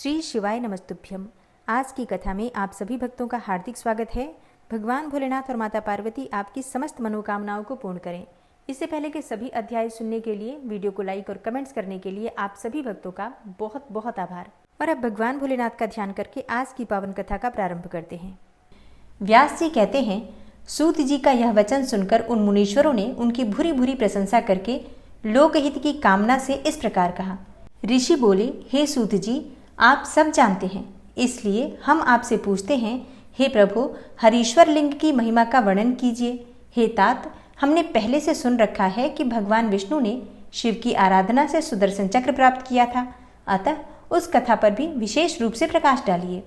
श्री शिवाय नमस्तुभ्यम। आज की कथा में आप सभी भक्तों का हार्दिक स्वागत है। भगवान भोलेनाथ और माता पार्वती आपकी समस्त मनोकामनाओं को पूर्ण करें। इससे पहले के सभी अध्याय सुनने के लिए, वीडियो को लाइक और कमेंट्स करने के लिए आप सभी भक्तों का बहुत बहुत आभार। और अब भगवान भोलेनाथ का ध्यान करके आज की पावन कथा का प्रारंभ करते हैं। व्यास जी कहते हैं, सूत जी का यह वचन सुनकर उन मुनीश्वरों ने उनकी भूरी भूरी प्रशंसा करके लोकहित की कामना से इस प्रकार कहा। ऋषि बोले, हे सूत जी, आप सब जानते हैं, इसलिए हम आपसे पूछते हैं, हे प्रभु, हरीश्वर लिंग की महिमा का वर्णन कीजिए। हे तात, हमने पहले से सुन रखा है कि भगवान विष्णु ने शिव की आराधना से सुदर्शन चक्र प्राप्त किया था, अतः उस कथा पर भी विशेष रूप से प्रकाश डालिए।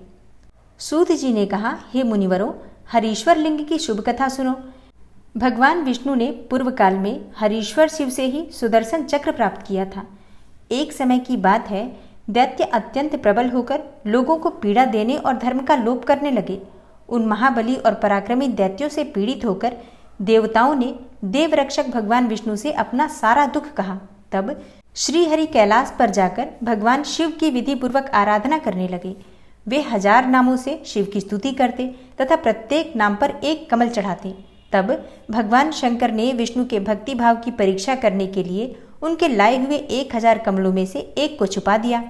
सूत जी ने कहा, हे मुनिवरों, हरीश्वर लिंग की शुभ कथा सुनो। भगवान विष्णु ने पूर्व काल में हरीश्वर शिव से ही सुदर्शन चक्र प्राप्त किया था। एक समय की बात है, दैत्य अत्यंत प्रबल होकर लोगों को पीड़ा देने और धर्म का लोप करने लगे। उन महाबली और पराक्रमी दैत्यों से पीड़ित होकर देवताओं ने देवरक्षक भगवान विष्णु से अपना सारा दुख कहा। तब श्री हरि कैलाश पर जाकर भगवान शिव की विधि पूर्वक आराधना करने लगे। वे 1000 नामों से शिव की स्तुति करते तथा प्रत्येक नाम पर एक कमल चढ़ाते। तब भगवान शंकर ने विष्णु के भक्ति भाव की परीक्षा करने के लिए उनके लाए हुए 1000 कमलों में से एक को छुपा दिया।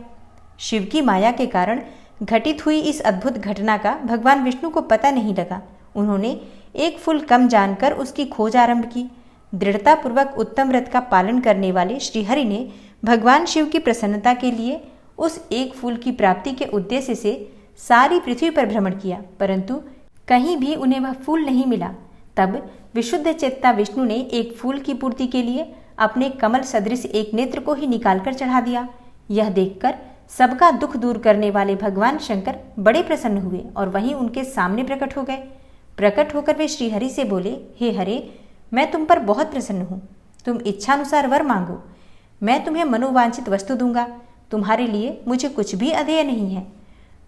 शिव की माया के कारण घटित हुई इस अद्भुत घटना का भगवान विष्णु को पता नहीं लगा। उन्होंने एक फूल कम जानकर उसकी खोज आरंभ की। दृढ़तापूर्वक उत्तम व्रत का पालन करने वाले श्रीहरि ने भगवान शिव की प्रसन्नता के लिए उस एक फूल की प्राप्ति के उद्देश्य से सारी पृथ्वी पर भ्रमण किया, परंतु कहीं भी उन्हें वह फूल नहीं मिला। तब विशुद्ध चेता विष्णु ने एक फूल की पूर्ति के लिए अपने कमल सदृश एक नेत्र को ही निकालकर चढ़ा दिया। यह देखकर सबका दुख दूर करने वाले भगवान शंकर बड़े प्रसन्न हुए और वहीं उनके सामने प्रकट हो गए। प्रकट होकर वे श्रीहरि से बोले, हे हरे, मैं तुम पर बहुत प्रसन्न हूँ। तुम इच्छानुसार वर मांगो, मैं तुम्हें मनोवांछित वस्तु दूंगा। तुम्हारे लिए मुझे कुछ भी अधेय नहीं है।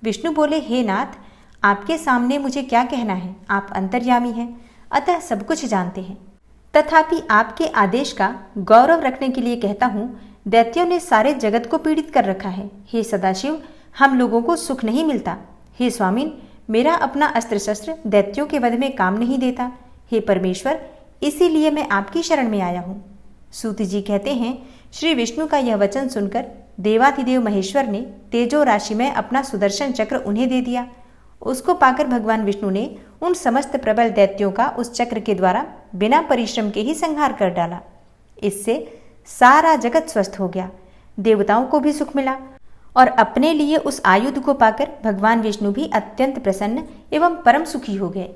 विष्णु बोले, हे नाथ, आपके सामने मुझे क्या कहना है, आप अंतर्यामी हैं, अतः सब कुछ जानते हैं। तथापि आपके आदेश का गौरव रखने के लिए कहता हूँ, दैत्यों ने सारे जगत को पीड़ित कर रखा है। हे सदाशिव, हम लोगों को सुख नहीं मिलता। हे स्वामिन, मेरा अपना अस्त्र शस्त्र दैत्यों के वध में काम नहीं देता। हे परमेश्वर, इसीलिए मैं आपकी शरण में आया हूँ। सूत जी कहते हैं, श्री विष्णु का यह वचन सुनकर देवाधिदेव महेश्वर ने तेजो राशि में अपना सुदर्शन चक्र उन्हें दे दिया। उसको पाकर भगवान विष्णु ने उन समस्त प्रबल दैत्यों का उस चक्र के द्वारा बिना परिश्रम के ही संहार कर डाला। इससे सारा जगत स्वस्थ हो गया, देवताओं को भी सुख मिला और अपने लिए उस आयुध को पाकर भगवान विष्णु भी अत्यंत प्रसन्न एवं परम सुखी हो गए।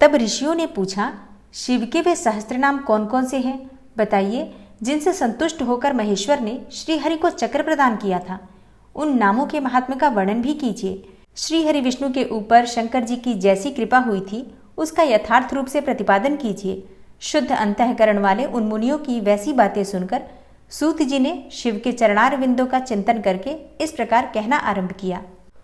तब ऋषियों ने पूछा, शिव के वे सहस्त्र नाम कौन कौन से हैं, बताइए, जिनसे संतुष्ट होकर महेश्वर ने श्रीहरि को चक्र प्रदान किया था। उन नामों के महात्म्य का वर्णन भी कीजिए। श्रीहरि विष्णु के ऊपर शंकर जी की जैसी कृपा हुई थी, उसका यथार्थ रूप से प्रतिपादन कीजिए। शुद्ध अंतःकरण वाले उन मुनियों की वैसी बातें सुनकर सूत जी ने शिव के चरणार विंदों का चिंतन करके इस प्रकार कहना आरंभ किया।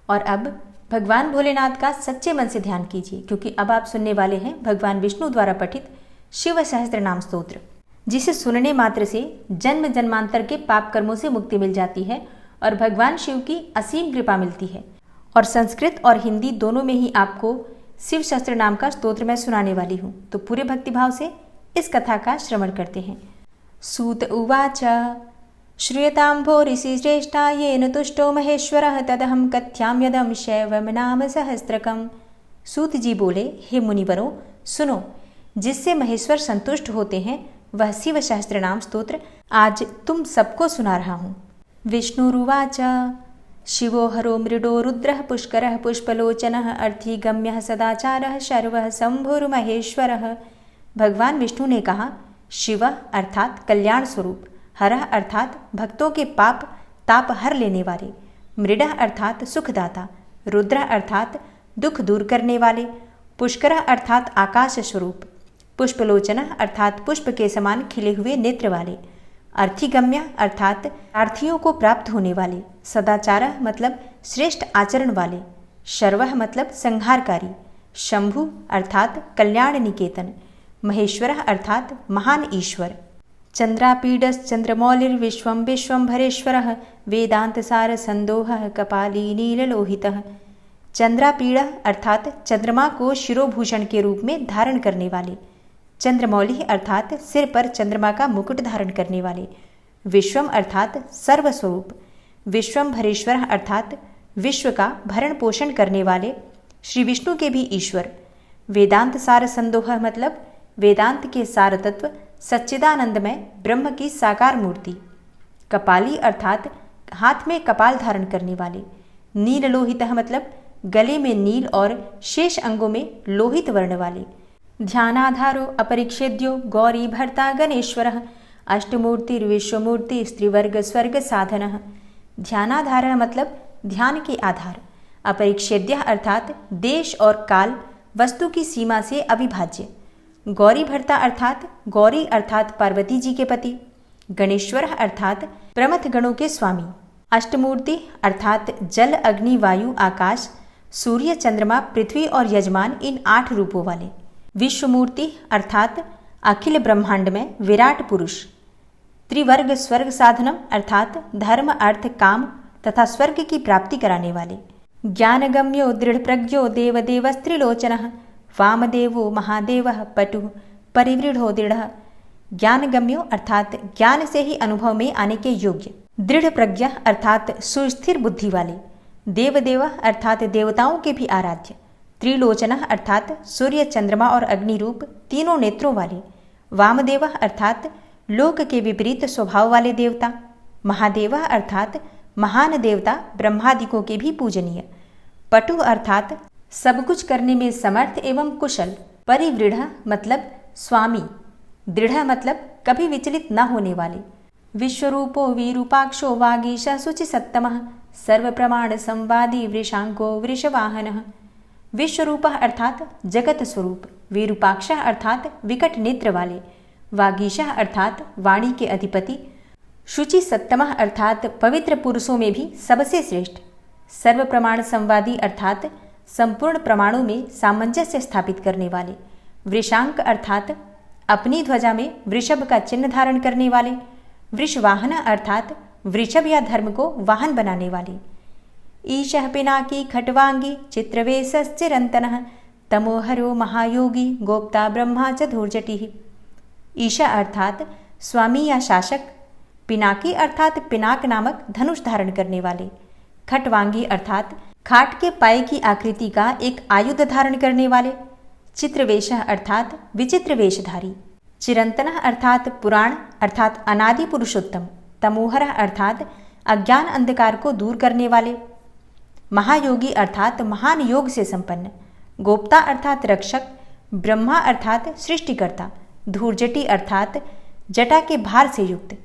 और अब भगवान भोलेनाथ का सच्चे मन से ध्यान कीजिए, क्योंकि अब आप सुनने वाले हैं भगवान विष्णु द्वारा पठित शिव सहस्त्र नाम स्तोत्र, जिसे सुनने मात्र से जन्म जन्मांतर के पाप कर्मों से मुक्ति मिल जाती है और भगवान शिव की असीम कृपा मिलती है। और संस्कृत और हिंदी दोनों में ही आपको शिव सहस्त्र नाम का स्तोत्र मैं सुनाने वाली हूँ, तो पूरे भक्तिभाव से इस कथा का श्रवण करते हैं। सूत उवाच, श्रूयतां भो ऋषि श्रेष्ठा येन तुष्टो महेश्वरः तदहं कथ्याम यदं शैवं नाम सहस्त्रकम्। सूत जी बोले, हे मुनिवरों, सुनो, जिससे महेश्वर संतुष्ट होते हैं वह शिव सहस्त्र नाम स्तोत्र आज तुम सबको सुना रहा हूँ। विष्णुरुवाच, शिवो हरो मृडो रुद्रः पुष्करः पुष्पलोचनः अर्थिगम्यः सदाचारः शर्वः शंभुर्महेश्वरः। भगवान विष्णु ने कहा, शिव अर्थात कल्याण स्वरूप, हरः अर्थात भक्तों के पाप ताप हर लेने वाले, मृडः अर्थात सुखदाता, रुद्र अर्थात दुख दूर करने वाले, पुष्करः अर्थात आकाश स्वरूप, पुष्पलोचनः अर्थात पुष्प के समान खिले हुए नेत्र वाले, अर्थिगम्य अर्थात प्रार्थियों को प्राप्त होने वाले, सदाचारः मतलब श्रेष्ठ आचरण वाले, शर्वः मतलब संहारकारी, शंभु अर्थात कल्याण निकेतन, महेश्वरः अर्थात महान ईश्वर, चंद्रापीडश्चंद्रमौलिर्विश्वं विश्वंभरेश्वरः वेदांतसारसंदोहः कपाली नीललोहितः। चंद्रापीड़ अर्थात चंद्रमा को शिरोभूषण के रूप में धारण करने वाले, चंद्रमौली अर्थात सिर पर चंद्रमा का मुकुट धारण करने वाले, विश्वम अर्थात सर्वस्वरूप, विश्वंभरेश्वर अर्थात विश्व का भरण पोषण करने वाले, श्री विष्णु के भी ईश्वर। वेदांत सार संदोह मतलब वेदांत के सार तत्व सच्चिदानंदमय ब्रह्म की साकार मूर्ति। कपाली अर्थात हाथ में कपाल धारण करने वाले। नील लोहित मतलब गले में नील और शेष अंगों में लोहित वर्ण वाले। ध्यानाधारो अपरिच्छेद्यो गौरी भर्ता गणेश्वरः अष्टमूर्तिर्विश्वमूर्ति स्त्रीवर्ग स्वर्ग साधनः। ध्यानाधार मतलब ध्यान के आधार। अपरिच्छेद्य अर्थात देश और काल वस्तु की सीमा से अविभाज्य। गौरी भर्ता अर्थात गौरी अर्थात पार्वती जी के पति। गणेश्वर अर्थात प्रमथ गणों के स्वामी। अष्टमूर्ति अर्थात जल अग्नि वायु आकाश सूर्य चंद्रमा पृथ्वी और यजमान, इन 8 रूपों वाले। विश्वमूर्ति अर्थात अखिल ब्रह्मांड में विराट पुरुष। त्रिवर्ग स्वर्ग साधनम अर्थात धर्म अर्थ काम तथा स्वर्ग की प्राप्ति कराने वाले। ज्ञानगम्यो दृढ़ प्रज्ञो देवदेवस्त्रिलोचनः वामदेवो महादेवः पटुः परिवृढ़ो दृढ़। ज्ञानगम्यो अर्थात ज्ञान से ही अनुभव में आने के योग्य। दृढ़ प्रज्ञ अर्थात सुस्थिर बुद्धि वाले। देवदेव अर्थात देवताओं के भी आराध्य। त्रिलोचन अर्थात सूर्य चंद्रमा और अग्नि रूप तीनों नेत्रों वाले। वामदेव अर्थात लोक के विपरीत स्वभाव वाले देवता। महादेव अर्थात महान देवता ब्रह्मादिकों के भी पूजनीय। पटु अर्थात सब कुछ करने में समर्थ एवं कुशल। परिवृढ़ मतलब स्वामी। दृढ़ मतलब कभी विचलित न होने वाले। विश्वरूपो विरूपाक्षो वागीश शुचिसत्तमः सर्व प्रमाण संवादी वृषांको वृषवाहनः। विश्वरूप अर्थात जगत स्वरूप। विरूपाक्ष अर्थात विकट नेत्र वाले। वागीश अर्थात वाणी के अधिपति। शुचि सत्तमः अर्थात पवित्र पुरुषों में भी सबसे श्रेष्ठ। सर्व प्रमाण संवादी अर्थात संपूर्ण प्रमाणों में सामंजस्य स्थापित करने वाले। वृषांक अर्थात अपनी ध्वजा में वृषभ का चिन्ह धारण करने वाले। वृषवाहन अर्थात वृषभ या धर्म को वाहन बनाने वाले। ईशः पिनाकी खट्वांगी चित्रवेशश्चिरंतनः तमोहरो महायोगी गोप्ता ब्रह्मा च धूर्जटिः। ईशा अर्थात स्वामी या शासक। पिनाकी अर्थात पिनाक नामक धनुष धारण करने वाले। खट्वांगी अर्थात खाट के पाए की आकृति का एक आयुध धारण करने वाले। चित्रवेश अर्थात विचित्र वेशधारी। चिरंतन अर्थात पुराण अर्थात अनादि पुरुषोत्तम। तमोहर अर्थात अज्ञान अंधकार को दूर करने वाले। महायोगी अर्थात महान योग से संपन्न। गोप्ता अर्थात रक्षक। ब्रह्मा अर्थात सृष्टिकर्ता। धूर्जटी अर्थात जटा के भार से युक्त।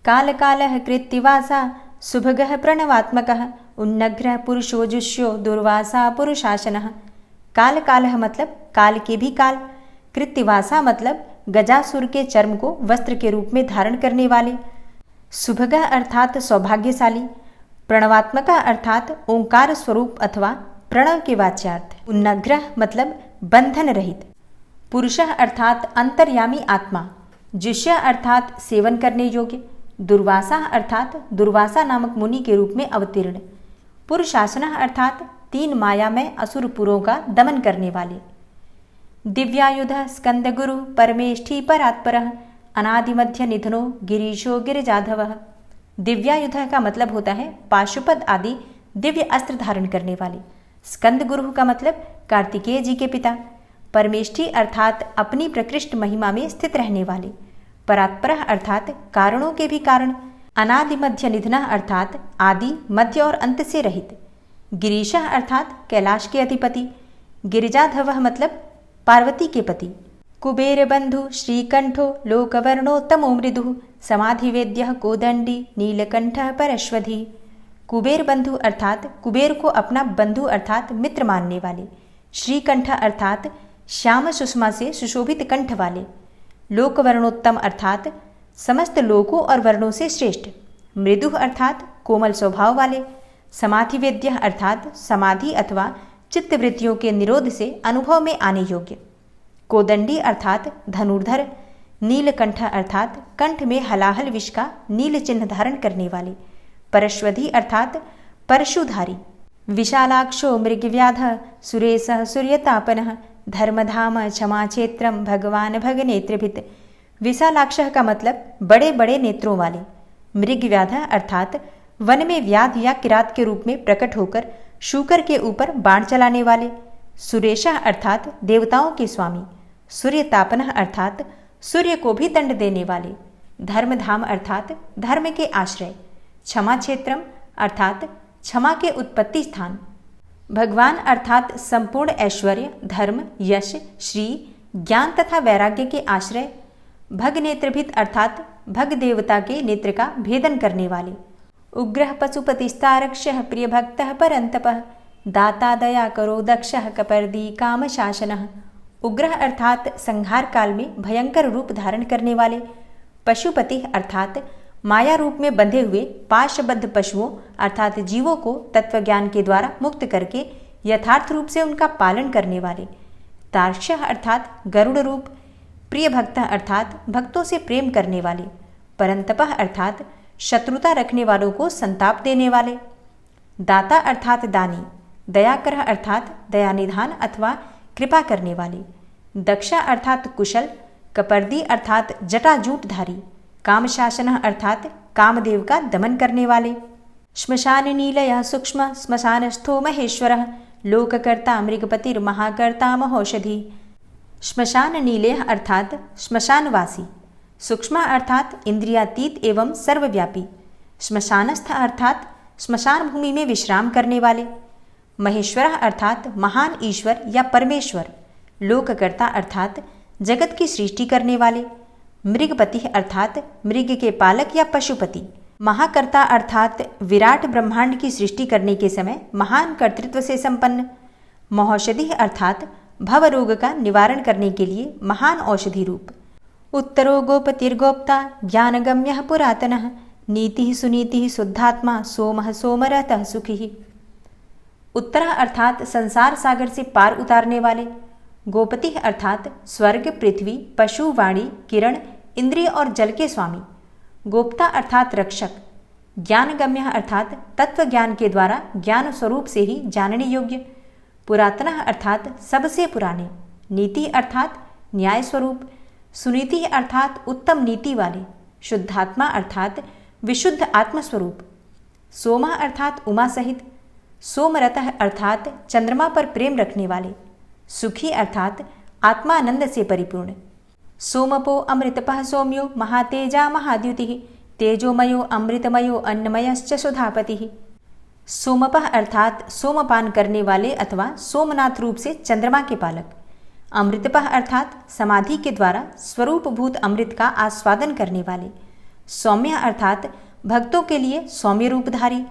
काल कालः कृत्तिवासा सुभगः प्रणवात्मकः उन्नग्रह पुरुषोजुष्यो दुर्वासा पुरुषासनः। काल कालः मतलब काल के भी काल। कृत्तिवासा मतलब गजासुर के चर्म को वस्त्र के रूप में धारण करने वाले। सुभगः अर्थात सौभाग्यशाली। प्रणवात्मक अर्थात ओंकार स्वरूप अथवा प्रणव के वाच्यार्थ। उन्नग्रह मतलब बंधन रहित। पुरुषः अर्थात अंतर्यामी आत्मा। जुष्य अर्थात सेवन करने योग्य। दुर्वासा अर्थात दुर्वासा नामक मुनि के रूप में अवतीर्ण। पुरुषासन अर्थात 3 मायामय असुरपुरों का दमन करने वाले। दिव्यायुध स्कंद गुरु परमेष्ठी परात्परः अनादिमध्य निधनो गिरीशो गिरिजाधवः। दिव्यायुध का मतलब होता है पाशुपद आदि दिव्य अस्त्र धारण करने वाले। स्कंद गुरु का मतलब कार्तिकेय जी के पिता। परमेष्ठी अर्थात अपनी प्रकृष्ट महिमा में स्थित रहने वाले। परात्पर अर्थात कारणों के भी कारण। अनादि मध्य निधन अर्थात आदि मध्य और अंत से रहित। गिरीश अर्थात कैलाश के अधिपति। गिरिजाधव मतलब पार्वती के पति। कुबेर बंधु श्रीकंठो लोकवर्णोत्तमो मृदु समाधिवेद्य कोदंडी नीलकंठ परश्वधी। कुबेर बंधु अर्थात कुबेर को अपना बंधु अर्थात मित्र मानने वाले। श्रीकंठ अर्थात श्याम सुषमा से सुशोभित कंठ वाले। लोकवर्णोत्तम अर्थात समस्त लोकों और वर्णों से श्रेष्ठ। मृदु अर्थात कोमल स्वभाव वाले। समाधिवेद्य अर्थात समाधि अथवा चित्तवृत्तियों के निरोध से अनुभव में आने योग्य। कोदंडी अर्थात धनुर्धर। नीलकंठ अर्थात कंठ में हलाहल विष का नील चिन्ह धारण करने वाले। परश्वधी अर्थात परशुधारी। विशालाक्षो मृगव्याध सुरेशः सूर्यतापनः धर्मधाम क्षमा क्षेत्रम भगवान भगनेत्रभित। विशालाक्षः का मतलब बड़े बड़े नेत्रों वाले। मृगव्याध अर्थात वन में व्याध या किरात के रूप में प्रकट होकर शूकर के ऊपर बाण चलाने वाले। सुरेशः अर्थात देवताओं के स्वामी। सूर्यतापनः अर्थात सूर्य को भी दंड देने वाले। धर्मधाम अर्थात धर्म के आश्रय। क्षमा क्षेत्रम अर्थात क्षमा के उत्पत्ति स्थान। भगवान अर्थात संपूर्ण ऐश्वर्य, धर्म, यश, श्री, ज्ञान तथा वैराग्य के आश्रय। भग नेत्रभित अर्थात भग देवता के नेत्र का भेदन करने वाले। उग्रह पशुपतिस्तारक्षः प्रिय भक्तः परंतपः दाता दया करो दक्षः कपर्दी काम शासनः। उग्रह अर्थात संहार काल में भयंकर रूप धारण करने वाले। पशुपति अर्थात माया रूप में बंधे हुए पाशबद्ध पशुओं अर्थात जीवों को तत्वज्ञान के द्वारा मुक्त करके यथार्थ रूप से उनका पालन करने वाले। तार्क्ष्य अर्थात गरुड़ रूप। प्रिय भक्त अर्थात भक्तों से प्रेम करने वाले। परंतपः अर्थात शत्रुता रखने वालों को संताप देने वाले। दाता अर्थात दानी। दयाकर अर्थात दयानिधान अथवा कृपा करने वाले। दक्षा अर्थात कुशल। कपर्दी अर्थात जटाजूटधारी। कामशासन अर्थात कामदेव का दमन करने वाले। श्मशान नीलय सूक्ष्म श्मशानस्थो महेश्वरः लोककर्ता मृगपतिर्महाकर्ता महौषधि। श्मशान नीलय अर्थात श्मशानवासी। सूक्ष्म अर्थात इंद्रियातीत एवं सर्वव्यापी। श्मशानस्थ अर्थात श्मशान भूमि में विश्राम करने वाले। महेश्वर अर्थात महान ईश्वर या परमेश्वर। लोककर्ता अर्थात जगत की सृष्टि करने वाले। मृगपति अर्थात मृग के पालक या पशुपति। महाकर्ता अर्थात विराट ब्रह्मांड की सृष्टि करने के समय महान कर्तृत्व से संपन्न। महौषधि अर्थात भव रोग का निवारण करने के लिए महान औषधि रूप। उत्तरो गोपतिर्गोप्ता ज्ञानगम्यः पुरातनः नीतिः सुनीतिः शुद्धात्मा सोमः सोमरतः सुखी। उत्तरा अर्थात संसार सागर से पार उतारने वाले। गोपति अर्थात स्वर्ग, पृथ्वी, पशु, वाणी, किरण, इंद्रिय और जल के स्वामी। गोप्ता अर्थात रक्षक। ज्ञानगम्य अर्थात तत्व ज्ञान के द्वारा ज्ञान स्वरूप से ही जानने योग्य। पुरातन अर्थात सबसे पुराने। नीति अर्थात न्याय स्वरूप। सुनीति अर्थात उत्तम नीति वाले। शुद्धात्मा अर्थात विशुद्ध आत्मस्वरूप। सोमा अर्थात उमा सहित। सोमरतः अर्थात चंद्रमा पर प्रेम रखने वाले। सुखी अर्थात आत्मानंद से परिपूर्ण। सोमपो अमृतपः सौम्यो महातेजा महाद्युतिः तेजोमयो अमृतमयो अन्नमयश्च सुधापतिः। सोमपः अर्थात सोमपान करने वाले अथवा सोमनाथ रूप से चंद्रमा के पालक। अमृतपः अर्थात समाधि के द्वारा स्वरूपभूत अमृत का आस्वादन करने वाले। सौम्य अर्थात भक्तों के लिए सौम्य रूपधारी।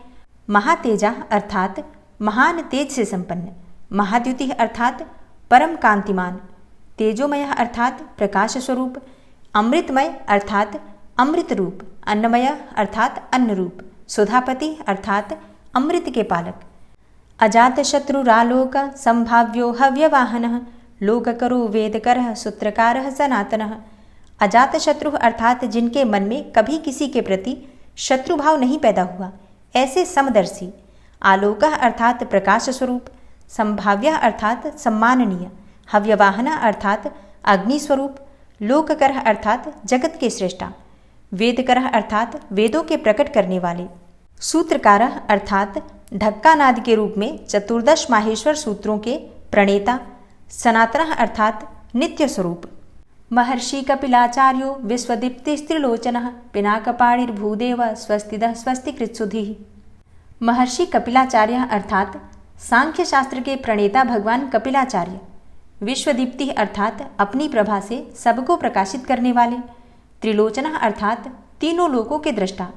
महातेजा अर्थात महान तेज से संपन्न। महाद्युति अर्थात परम कांतिमान। तेजोमय अर्थात प्रकाश स्वरूप। अमृतमय अर्थात अमृत रूप। अन्नमय अर्थात अन्न रूप। सुधापति अर्थात अमृत के पालक। अजात शत्रुरालोक संभाव्यो हव्यवाहनः लोककरो वेदकरः सूत्रकारः सनातनः। अजात शत्रु अर्थात जिनके मन में कभी किसी के प्रति शत्रुभाव नहीं पैदा हुआ, ऐसे समदर्शी। आलोक अर्थात प्रकाश स्वरूप। संभाव्य अर्थात सम्माननीय। हव्यवाहन अर्थात अग्नि स्वरूप। लोककर अर्थात जगत के श्रेष्ठा। वेदकर अर्थात वेदों के प्रकट करने वाले। सूत्रकार अर्थात ढक्का नाद के रूप में चतुर्दश माहेश्वर सूत्रों के प्रणेता। सनातन अर्थात नित्य स्वरूप। महर्षि कपिलाचार्यो विश्वदीप्तिस्त्रिलोचनः पिनाकपाणिर्भूदेव स्वस्तिदः स्वस्तिकृत्सुधिः। महर्षि कपिलाचार्य अर्थात सांख्य शास्त्र के प्रणेता भगवान कपिलाचार्य। विश्वदीप्ति अर्थात अपनी प्रभा से सबको प्रकाशित करने वाले। त्रिलोचन अर्थात तीनों लोकों के दृष्टा।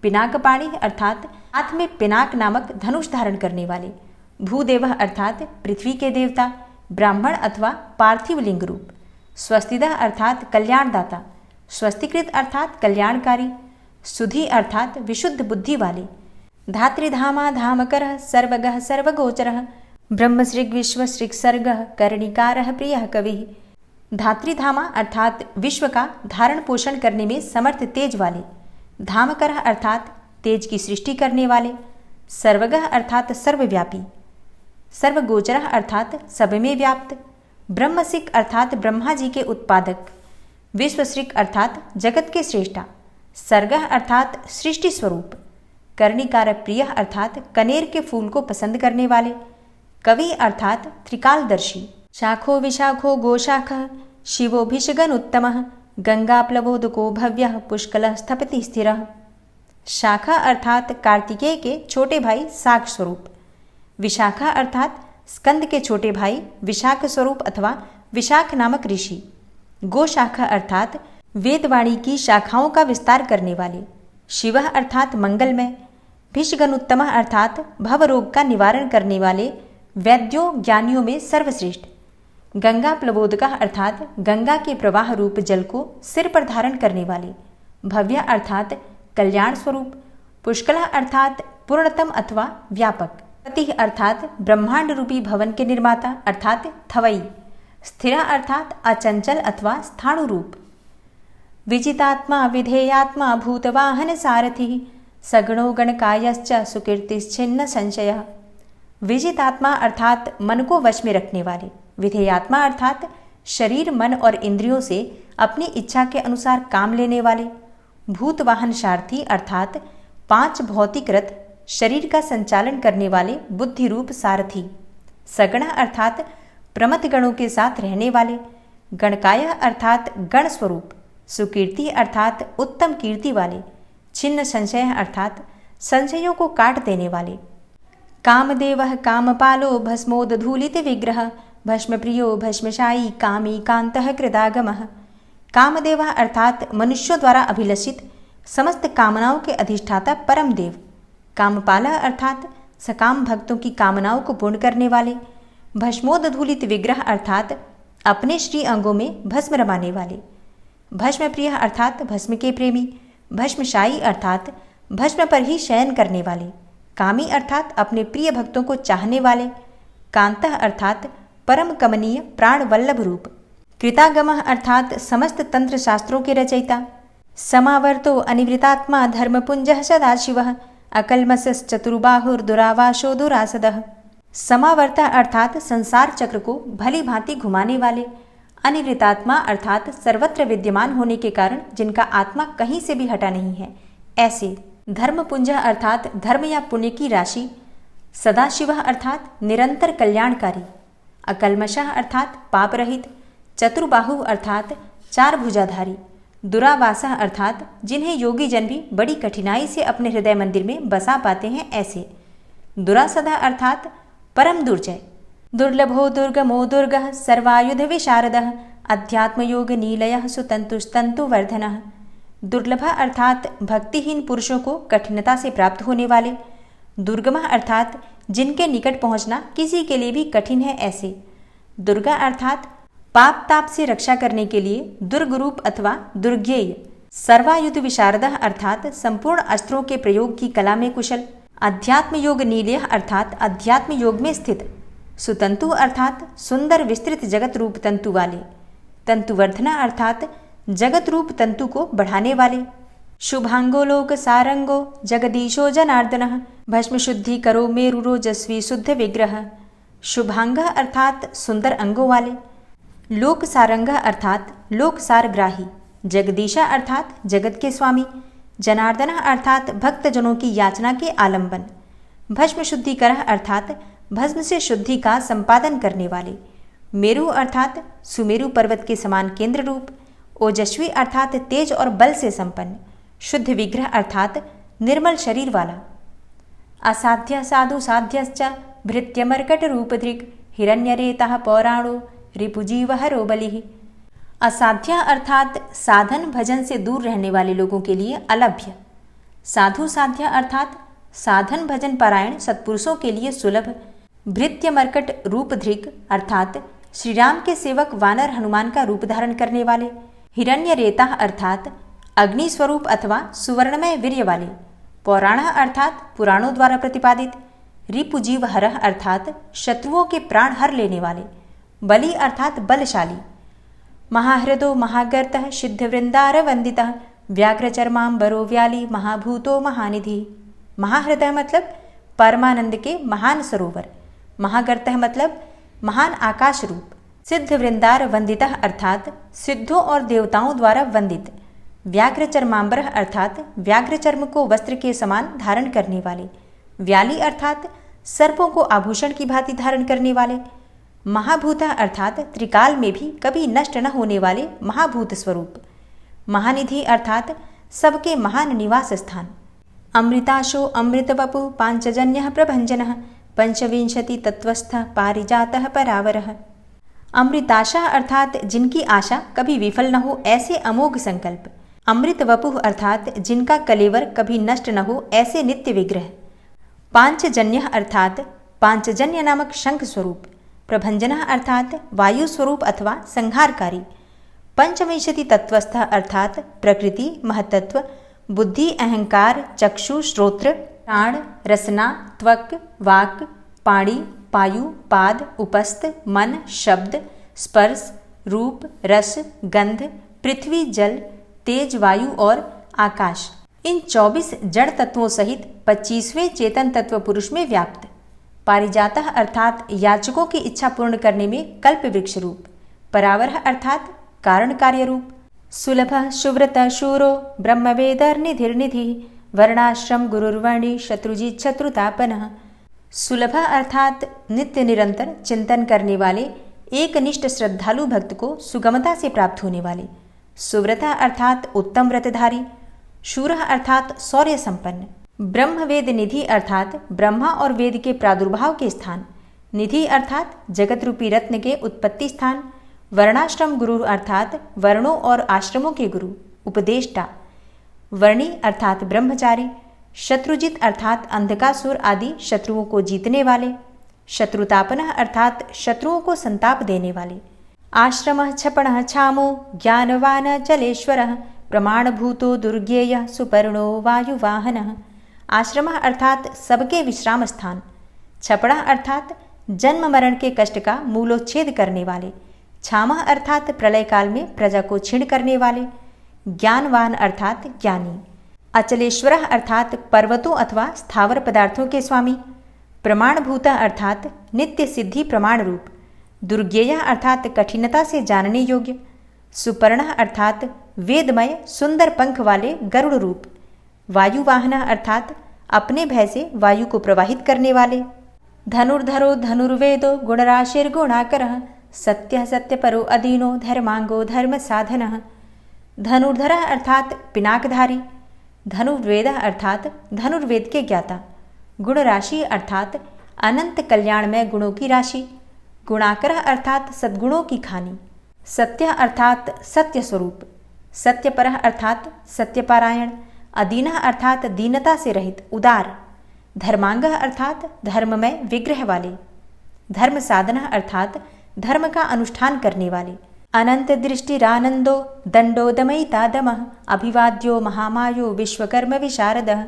पिनाकपाणि अर्थात हाथ में पिनाक नामक धनुष धारण करने वाले। भूदेव अर्थात पृथ्वी के देवता। ब्राह्मण अथवा पार्थिव लिंग रूप। स्वस्तिदः अर्थात कल्याणदाता। स्वस्तिकृत अर्थात कल्याणकारी। सुधि अर्थात विशुद्ध बुद्धि वाले। धात्रिधामा धामकरः सर्वगः सर्वगोचरः ब्रह्मसृग् विश्वसृक् सर्गः कर्णिकारः प्रियः कविः। धात्रीधामा अर्थात विश्व का धारण पोषण करने में समर्थ तेज वाले। धामकरः अर्थात तेज की सृष्टि करने वाले। सर्वगः अर्थात सर्वव्यापी। सर्वगोचरः अर्थात सब में व्याप्त। ब्रह्मसिक अर्थात ब्रह्मा जी के उत्पादक। विश्वश्रिक अर्थात जगत के श्रेष्ठा। सर्गः अर्थात सृष्टि स्वरूप। कर्णिकार प्रिय अर्थात कनेर के फूल को पसंद करने वाले। कवि अर्थात त्रिकालदर्शी। शाखो विशाखो गोशाखः शिवोभिषगन उत्तमः गंगाप्लवोदको भव्यः पुष्कलः स्थपति स्थिरः। शाखा अर्थात कार्तिकेय के छोटे भाई शाख स्वरूप। विशाखा अर्थात स्कंद के छोटे भाई विशाख स्वरूप अथवा विशाख नामक ऋषि। गोशाखा अर्थात वेदवाणी की शाखाओं का विस्तार करने वाले। शिव अर्थात मंगलमय। भिषगनुत्तम अर्थात भवरोग का निवारण करने वाले, वैद्यों ज्ञानियों में सर्वश्रेष्ठ। गंगा प्लवोदका अर्थात गंगा के प्रवाह रूप जल को सिर पर धारण करने वाले। भव्य अर्थात कल्याण स्वरूप। पुष्कल अर्थात पूर्णतम अथवा व्यापक। पति अर्थात ब्रह्मांड रूपी भवन के निर्माता अर्थात थवई। स्थिर अर्थात अचंचल अथवा स्थाणु रूप। विजितात्मा विधेयात्मा भूतवाहन सारथि सगुणो गणकायश्च सुकीर्तिश्छिन्न संशयः। विजितात्मा अर्थात मन को वश में रखने वाले। विधेयात्मा अर्थात शरीर मन और इंद्रियों से अपनी इच्छा के अनुसार काम लेने वाले। भूतवाहन सारथी अर्थात 5 भौतिक रथ शरीर का संचालन करने वाले बुद्धि रूप सारथी। सगण अर्थात प्रमथ गणों के साथ रहने वाले। गणकाय अर्थात गण स्वरूप। सुकीर्ति अर्थात उत्तम कीर्ति वाले। छिन्न संशय अर्थात संशयों को काट देने वाले। कामदेवः कामपालो भस्मोदधूलित विग्रह भस्मप्रियो भस्मशायी कामी कांतः कृतागमः। कामदेव अर्थात मनुष्यों द्वारा अभिलषित समस्त कामनाओं के अधिष्ठाता परम देव। कामपाला अर्थात सकाम भक्तों की कामनाओं को पूर्ण करने वाले। भस्मोदधूलित विग्रह अर्थात अपने श्री अंगों में भस्म रमाने वाले। भस्म प्रिय अर्थात भस्म के प्रेमी। भस्मशायी अर्थात भस्म पर ही शयन करने वाले। कामी अर्थात अपने प्रिय भक्तों को चाहने वाले। कांतः अर्थात परम कमनीय प्राण वल्लभ रूप। कृतागमः अर्थात समस्त तंत्र शास्त्रों के रचयिता। समावर्तो अनिवृतात्मा धर्मपुंजः सदाशिवः अकल्मषश्चतुर्बाहुर्दुरावासो दुरासदः। समावर्ता अर्थात संसार चक्र को भली भांति घुमाने वाले। अनिवृतात्मा अर्थात सर्वत्र विद्यमान होने के कारण जिनका आत्मा कहीं से भी हटा नहीं है, ऐसे। धर्मपुंज अर्थात धर्म या पुण्य की राशि। सदाशिव अर्थात निरंतर कल्याणकारी। अकल्मषः अर्थात पाप रहित। चतुर्बाहु अर्थात 4 भुजाधारी। दुरावासः अर्थात जिन्हें योगी जन भी बड़ी कठिनाई से अपने हृदय मंदिर में बसा पाते हैं, ऐसे। दुरासदा अर्थात परम दुर्जय। दुर्लभो दुर्गमो दुर्गः सर्वायुध विशारदः अध्यात्मयोग नीलयः सुतंतुस्तंतुवर्धनः। दुर्लभ अर्थात भक्तिहीन पुरुषों को कठिनता से प्राप्त होने वाले। दुर्गम अर्थात जिनके निकट पहुंचना किसी के लिए भी कठिन है, ऐसे। दुर्गा अर्थात पाप ताप से रक्षा करने के लिए दुर्ग रूप अथवा दुर्गेय। सर्वायुध विशारदः अर्थात संपूर्ण अस्त्रों के प्रयोग की कला में कुशल। अध्यात्म योग नीलय अर्थात अध्यात्म योग में स्थित। सुतंतु अर्थात सुंदर विस्तृत जगत रूप तंतु वाले। तंतुवर्धना अर्थात जगत रूप तंतु को बढ़ाने वाले। शुभांगो लोक सारंगो जगदीशो जनार्दनः भस्म शुद्धि करो मेरुरोजस्वी शुद्ध विग्रह। शुभांग अर्थात सुंदर अंगों वाले। लोक सारंग अर्थात लोक सारग्राही। जगदीशा अर्थात जगत के स्वामी। जनार्दन अर्थात भक्तजनों की याचना के आलंबन। भस्म शुद्धिकर अर्थात भस्म से शुद्धि का संपादन करने वाले। मेरु अर्थात सुमेरु पर्वत के समान केंद्र रूप। ओजस्वी अर्थात तेज और बल से संपन्न। शुद्ध विग्रह अर्थात निर्मल शरीर वाला। असाध्य साधु साध्यश्च भृत्यमर्कट रूपधृक् हिरण्यरेतः पौराणो रिपुजीवहरो बलिः। असाध्य अर्थात साधन भजन से दूर रहने वाले लोगों के लिए अलभ्य। साधु साध्य अर्थात साधन भजन पारायण सत्पुरुषों के लिए सुलभ। भृत्यमर्कट रूपधृक् अर्थात श्री राम के सेवक वानर हनुमान का रूप धारण करने वाले। हिरण्यरेता अर्थात अग्नि स्वरूप अथवा सुवर्णमय वीर्य वाले। पौराण अर्थात पुराणों द्वारा प्रतिपादित। रिपुजीवहरः अर्थात शत्रुओं के प्राण हर लेने वाले। बलि अर्थात बलशाली। महाहृदो महागर्तः सिद्धवृंदारवंदितः व्याघ्रचर्मांबरो व्याली महाभूतो महानिधि। महाहृदय मतलब परमानंद के महान सरोवर, महागर्तः मतलब महान आकाश रूप, सिद्ध वृंदार वंदितः अर्थात सिद्धों और देवताओं द्वारा वंदित, व्याघ्र चर्मांबर अर्थात व्याघ्र चर्म को वस्त्र के समान धारण करने वाले, व्याली अर्थात सर्पों को आभूषण की भांति धारण करने वाले, महाभूत अर्थात त्रिकाल में भी कभी नष्ट न होने वाले महाभूत स्वरूप, महानिधि अर्थात सबके महान निवास स्थान। अमृताशो अमृतवपु पांचजन्य प्रभंजन पंचविंशति तत्वस्थ पारिजातः परावरः। अमृताशा अर्थात जिनकी आशा कभी विफल न हो ऐसे अमोघ संकल्प, अमृत वपुः अर्थात जिनका कलेवर कभी नष्ट न हो ऐसे नित्य विग्रह, पांचजन्य अर्थात पांचजन्य नामक शंख स्वरूप, प्रभंजन अर्थात वायु स्वरूप अथवा संहारकारी, पंचविंशति तत्वस्थ अर्थात प्रकृति, महतत्व, बुद्धि, अहंकार, चक्षु, श्रोत्र, प्राण, रसना, त्वक, वाक, पाणी, पायु, पाद, उपस्थ, मन, शब्द, स्पर्श, रूप, रस, गंध, पृथ्वी, जल, तेज, वायु और आकाश, इन 24 जड़ तत्वों सहित 25वें चेतन तत्व पुरुष में व्याप्त, पारिजातः अर्थात याचकों की इच्छा पूर्ण करने में कल्प वृक्ष रूप, परावरः अर्थात कारण कार्य रूप, सुलभः सुव्रत शूरो ब्रह्मवेदर्निधिर्निधि वर्णाश्रम गुरुर्वर्णी शत्रुजित शत्रुतापनः। सुलभ अर्थात नित्य निरंतर चिंतन करने वाले एकनिष्ठ श्रद्धालु भक्त को सुगमता से प्राप्त होने वाले, सुव्रता अर्थात उत्तम व्रतधारी, शूर अर्थात शौर्य संपन्न, ब्रह्मवेद निधि अर्थात ब्रह्मा और वेद के प्रादुर्भाव के स्थान, निधि अर्थात जगत रूपी रत्न के उत्पत्ति स्थान, वर्णाश्रम गुरु अर्थात वर्णों और आश्रमों के गुरु, उपदेष्टा, वर्णी अर्थात ब्रह्मचारी, शत्रुजित अर्थात अंधकासुर आदि शत्रुओं को जीतने वाले, शत्रुतापनः अर्थात शत्रुओं को संताप देने वाले, आश्रमः छपणः छामो ज्ञानवान जलेश्वरः प्रमाणभूतो दुर्गेयः सुपर्णो वायुवाहनः। आश्रमः अर्थात सबके विश्राम स्थान, छपणः अर्थात जन्म मरण के कष्ट का मूलोच्छेद करने वाले, छामः अर्थात प्रलय काल में प्रजा को छीण करने वाले, ज्ञानवान अर्थात ज्ञानी, अचलेश्वर अर्थात पर्वतों अथवा स्थावर पदार्थों के स्वामी, प्रमाणभूत अर्थात नित्य सिद्धि प्रमाण रूप, दुर्गेय अर्थात कठिनता से जानने योग्य, सुपर्ण अर्थात वेदमय सुंदर पंख वाले गरुड़ रूप, वायुवाहन अर्थात अपने भय से वायु को प्रवाहित करने वाले, धनुर्धरो धनुर्वेदो गुणराशिर्गुणाकरः सत्यः सत्यपरो अदीनो धर्मांगो धर्म साधनः। धनुर्धर अर्थात पिनाकधारी, धनुर्वेद अर्थात धनुर्वेद के ज्ञाता, गुण राशि अर्थात अनंत कल्याणमय गुणों की राशि, गुणाकर अर्थात सद्गुणों की खानी, सत्य अर्थात सत्य स्वरूप, सत्यपर अर्थात सत्यपारायण, अदीन अर्थात दीनता से रहित उदार, धर्मांग अर्थात धर्ममय विग्रह वाले, धर्म साधन अर्थात धर्म का अनुष्ठान करने वाले, अनंत दृष्टिरानंदो दंडोदमयिता दमः अभिवाद्यो महामायो विश्वकर्म विशारदः।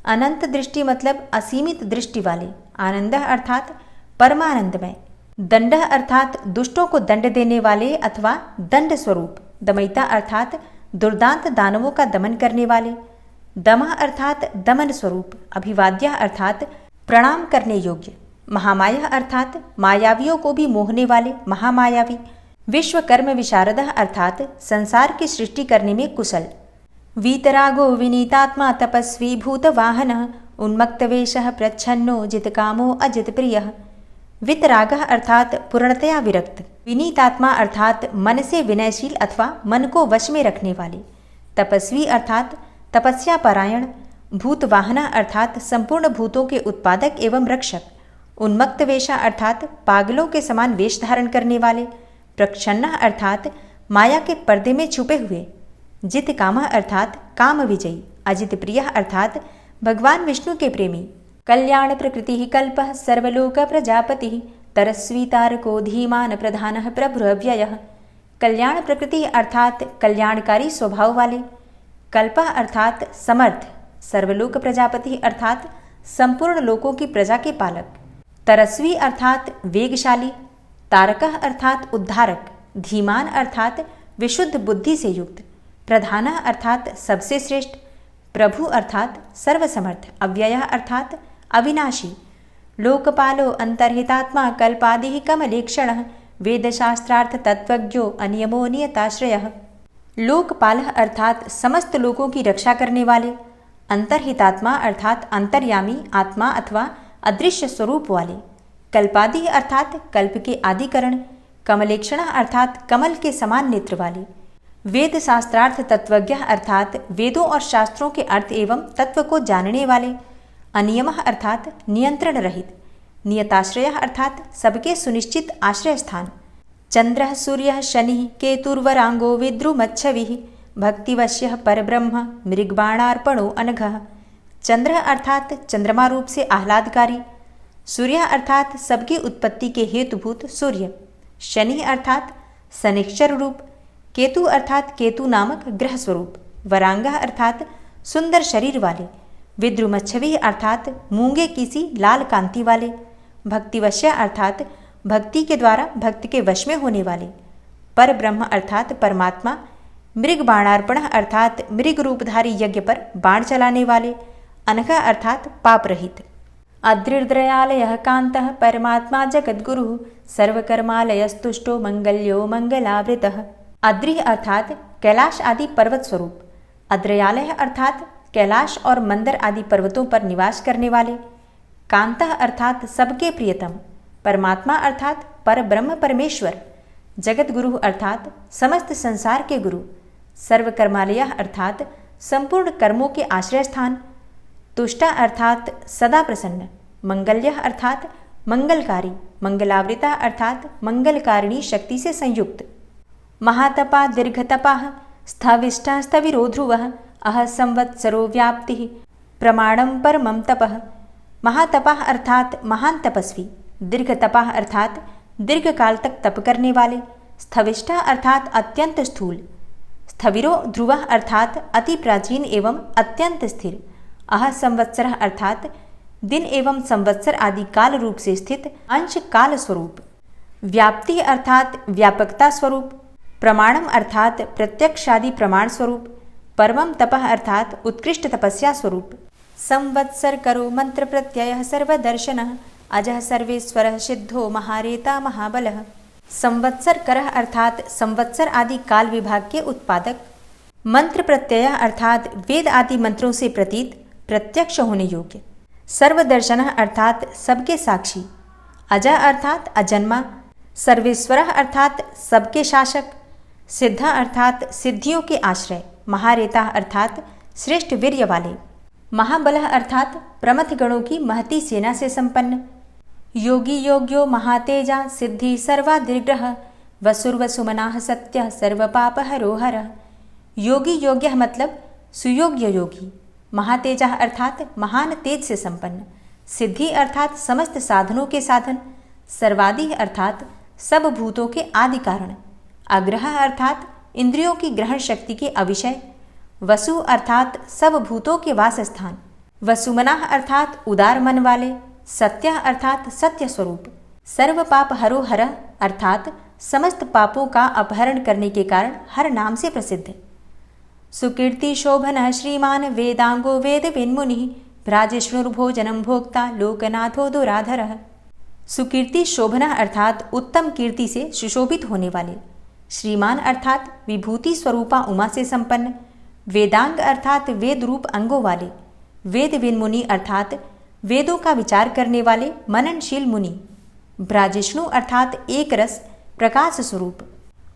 अनंत दृष्टि मतलब असीमित दृष्टि वाले, आनंद अर्थात परमानंदमय, दंड अर्थात दुष्टों को दंड देने वाले अथवा दंड स्वरूप, दमयिता अर्थात दुर्दांत दानवों का दमन करने वाले, दमः अर्थात दमन स्वरूप, अभिवाद्य अर्थात प्रणाम करने योग्य, महामाया अर्थात मायावियों को भी मोहने वाले महामायावी, विश्वकर्म विशारद अर्थात संसार की सृष्टि करने में कुशल, वीतरागो विनीतात्मा तपस्वी भूतवाहनः उन्मत्तवेशः प्रच्छन्नो जितकामो अजितप्रियः। वितराग अर्थात पूर्णतया विरक्त, विनीतात्मा अर्थात मन से विनयशील अथवा मन को वश में रखने वाले, तपस्वी अर्थात तपस्या परायण, भूतवाहन अर्थात संपूर्ण भूतों के उत्पादक एवं रक्षक, उन्मत्त वेशा अर्थात पागलों के समान वेश धारण करने वाले, प्रच्छन्न अर्थात माया के पर्दे में छुपे हुए, जित कामः अर्थात काम विजयी, अजित प्रिय अर्थात भगवान विष्णु के प्रेमी, कल्याण प्रकृति कल्पः सर्वलोक प्रजापति तरस्वी तारको धीमान प्रधानः प्रभुरव्ययः। कल्याण प्रकृति अर्थात कल्याणकारी स्वभाव वाले, कल्प अर्थात समर्थ, सर्वलोक प्रजापति अर्थात संपूर्ण लोकों की प्रजा के पालक, तरस्वी अर्थात वेगशाली, तारकः अर्थात उद्धारक, धीमान अर्थात विशुद्ध बुद्धि से युक्त, प्रधानः अर्थात सबसे श्रेष्ठ, प्रभु अर्थात सर्वसमर्थ, अव्ययः अर्थात अविनाशी, लोकपालो अंतर्हितात्मा कल्पादि कमलेक्षणः, वेदशास्त्रार्थ तत्वज्ञो अनियमो नियताश्रयः। लोकपालः अर्थात समस्त लोगों की रक्षा करने वाले, अंतर्हितात्मा अर्थात अंतर्यामी आत्मा अथवा अदृश्य स्वरूप वाले, कल्पादि अर्थात कल्प के आदिकरण, कमलेक्षण अर्थात कमल के समान नेत्र वाले, वेद शास्त्रार्थ तत्वज्ञ अर्थात वेदों और शास्त्रों के अर्थ एवं तत्व को जानने वाले, अनियमः अर्थात नियंत्रण रहित, नियताश्रयः अर्थात सबके सुनिश्चित आश्रय स्थान, चंद्रः सूर्यः शनिः केतुर्वरांगो विद्रुमच्छविः, भक्तिवश्यः परब्रह्म मृगबाणार्पणो अनघः। चंद्र अर्थात चंद्रमा रूप से आह्लादकारी, सूर्य अर्थात सबकी उत्पत्ति के हेतुभूत सूर्य, शनि अर्थात शनिश्चर रूप, केतु अर्थात केतु नामक ग्रह स्वरूप, वरांगा अर्थात सुंदर शरीर वाले, विद्रुमच्छवि अर्थात मूंगे किसी लाल कांति वाले, भक्तिवश्य अर्थात भक्ति के द्वारा भक्त के वश में होने वाले, पर ब्रह्म अर्थात परमात्मा, मृग बाणार्पण अर्थात मृग रूपधारी यज्ञ पर बाण चलाने वाले, अनघ अर्थात पाप रहित, अद्रिर्द्रयालयः कांतः परमात्मा जगद्गुरुः, सर्वकर्मालयस्तुष्टो मंगल्यो मंगलावृतः। अद्रि अर्थात कैलाश आदि पर्वत स्वरूप, अद्रयालय अर्थात कैलाश और मंदर आदि पर्वतों पर निवास करने वाले, कांतः अर्थात सबके प्रियतम, परमात्मा अर्थात पर ब्रह्म परमेश्वर, जगत गुरु अर्थात समस्त संसार के गुरु, सर्वकर्मालय अर्थात संपूर्ण कर्मों के आश्रय स्थान, तुष्टा अर्थात सदा प्रसन्न, मंगल्य अर्थात मंगलकारी, मंगलावृता अर्थात मंगलकारिणी शक्ति से संयुक्त, महातपा दीर्घतपाः स्थविष्ठा स्थविरो ध्रुवः, अह संवत्सरो व्याप्तिः प्रमाणम परमं तपः। महातपः अर्थात महान तपस्वी, दीर्घतपः अर्थात दीर्घ काल तक तप करने वाले, स्थविष्ठा अर्थात अत्यंत स्थूल, स्थविरो ध्रुवः अर्थात अति प्राचीन एवं अत्यंत स्थिर, अह संवत्सरः अर्थात दिन एवं संवत्सर आदि काल रूप से स्थित अंश काल स्वरूप, व्याप्ति अर्थात व्यापकता स्वरूप, प्रमाणम अर्थात प्रत्यक्षादि प्रमाण स्वरूप, परमं तपः अर्थात उत्कृष्ट तपस्या स्वरूप, संवत्सर करो मंत्र प्रत्ययः सर्वदर्शनः, अजः सर्वेश्वरः सिद्धो महारेता महाबलः। संवत्सर करः अर्थात संवत्सर आदि काल विभाग के उत्पादक, मंत्र प्रत्यय अर्थात वेद आदि मंत्रों से प्रतीत प्रत्यक्ष होने योग्य, सर्वदर्शनः अर्थात सबके साक्षी, अजः अर्थात अजन्मा, सर्वेश्वरः अर्थात सबके शासक, सिद्ध अर्थात सिद्धियों के आश्रय, महारेता अर्थात श्रेष्ठ वीर्य वाले, महाबलः अर्थात प्रमथ गणों की महती सेना से संपन्न, योगी योग्यो महातेजा सिद्धि सर्वादिग्रह, वसुर्वसुमनाः सत्यः सर्वपापहरो हरः। योगी योग्य मतलब सुयोग्य योगी, महातेजा अर्थात महान तेज से संपन्न, सिद्धि अर्थात समस्त साधनों के साधन, सर्वादि अर्थात सब भूतों के आदि कारण, अग्रह अर्थात इंद्रियों की ग्रहण शक्ति के अविषय, वसु अर्थात सब भूतों के वास स्थान, वसुमनाः अर्थात उदार मन वाले, सत्य अर्थात सत्य स्वरूप, सर्व पाप हरो हर अर्थात समस्त पापों का अपहरण करने के कारण हर नाम से प्रसिद्ध, सुकीर्ति शोभन श्रीमान वेदांगो वेद विन्मुनि, भ्राजिष्णुर्भोजनम भोक्ता लोकनाथो दुराधरः। सुकीर्ति शोभन अर्थात उत्तम कीर्ति से सुशोभित होने वाले, श्रीमान अर्थात विभूति स्वरूपा उमा से संपन्न, वेदांग अर्थात वेद रूप अंगों वाले, वेद विन्मुनि अर्थात वेदों का विचार करने वाले मननशील मुनि, भ्राजिष्णु अर्थात एक रस प्रकाश स्वरूप,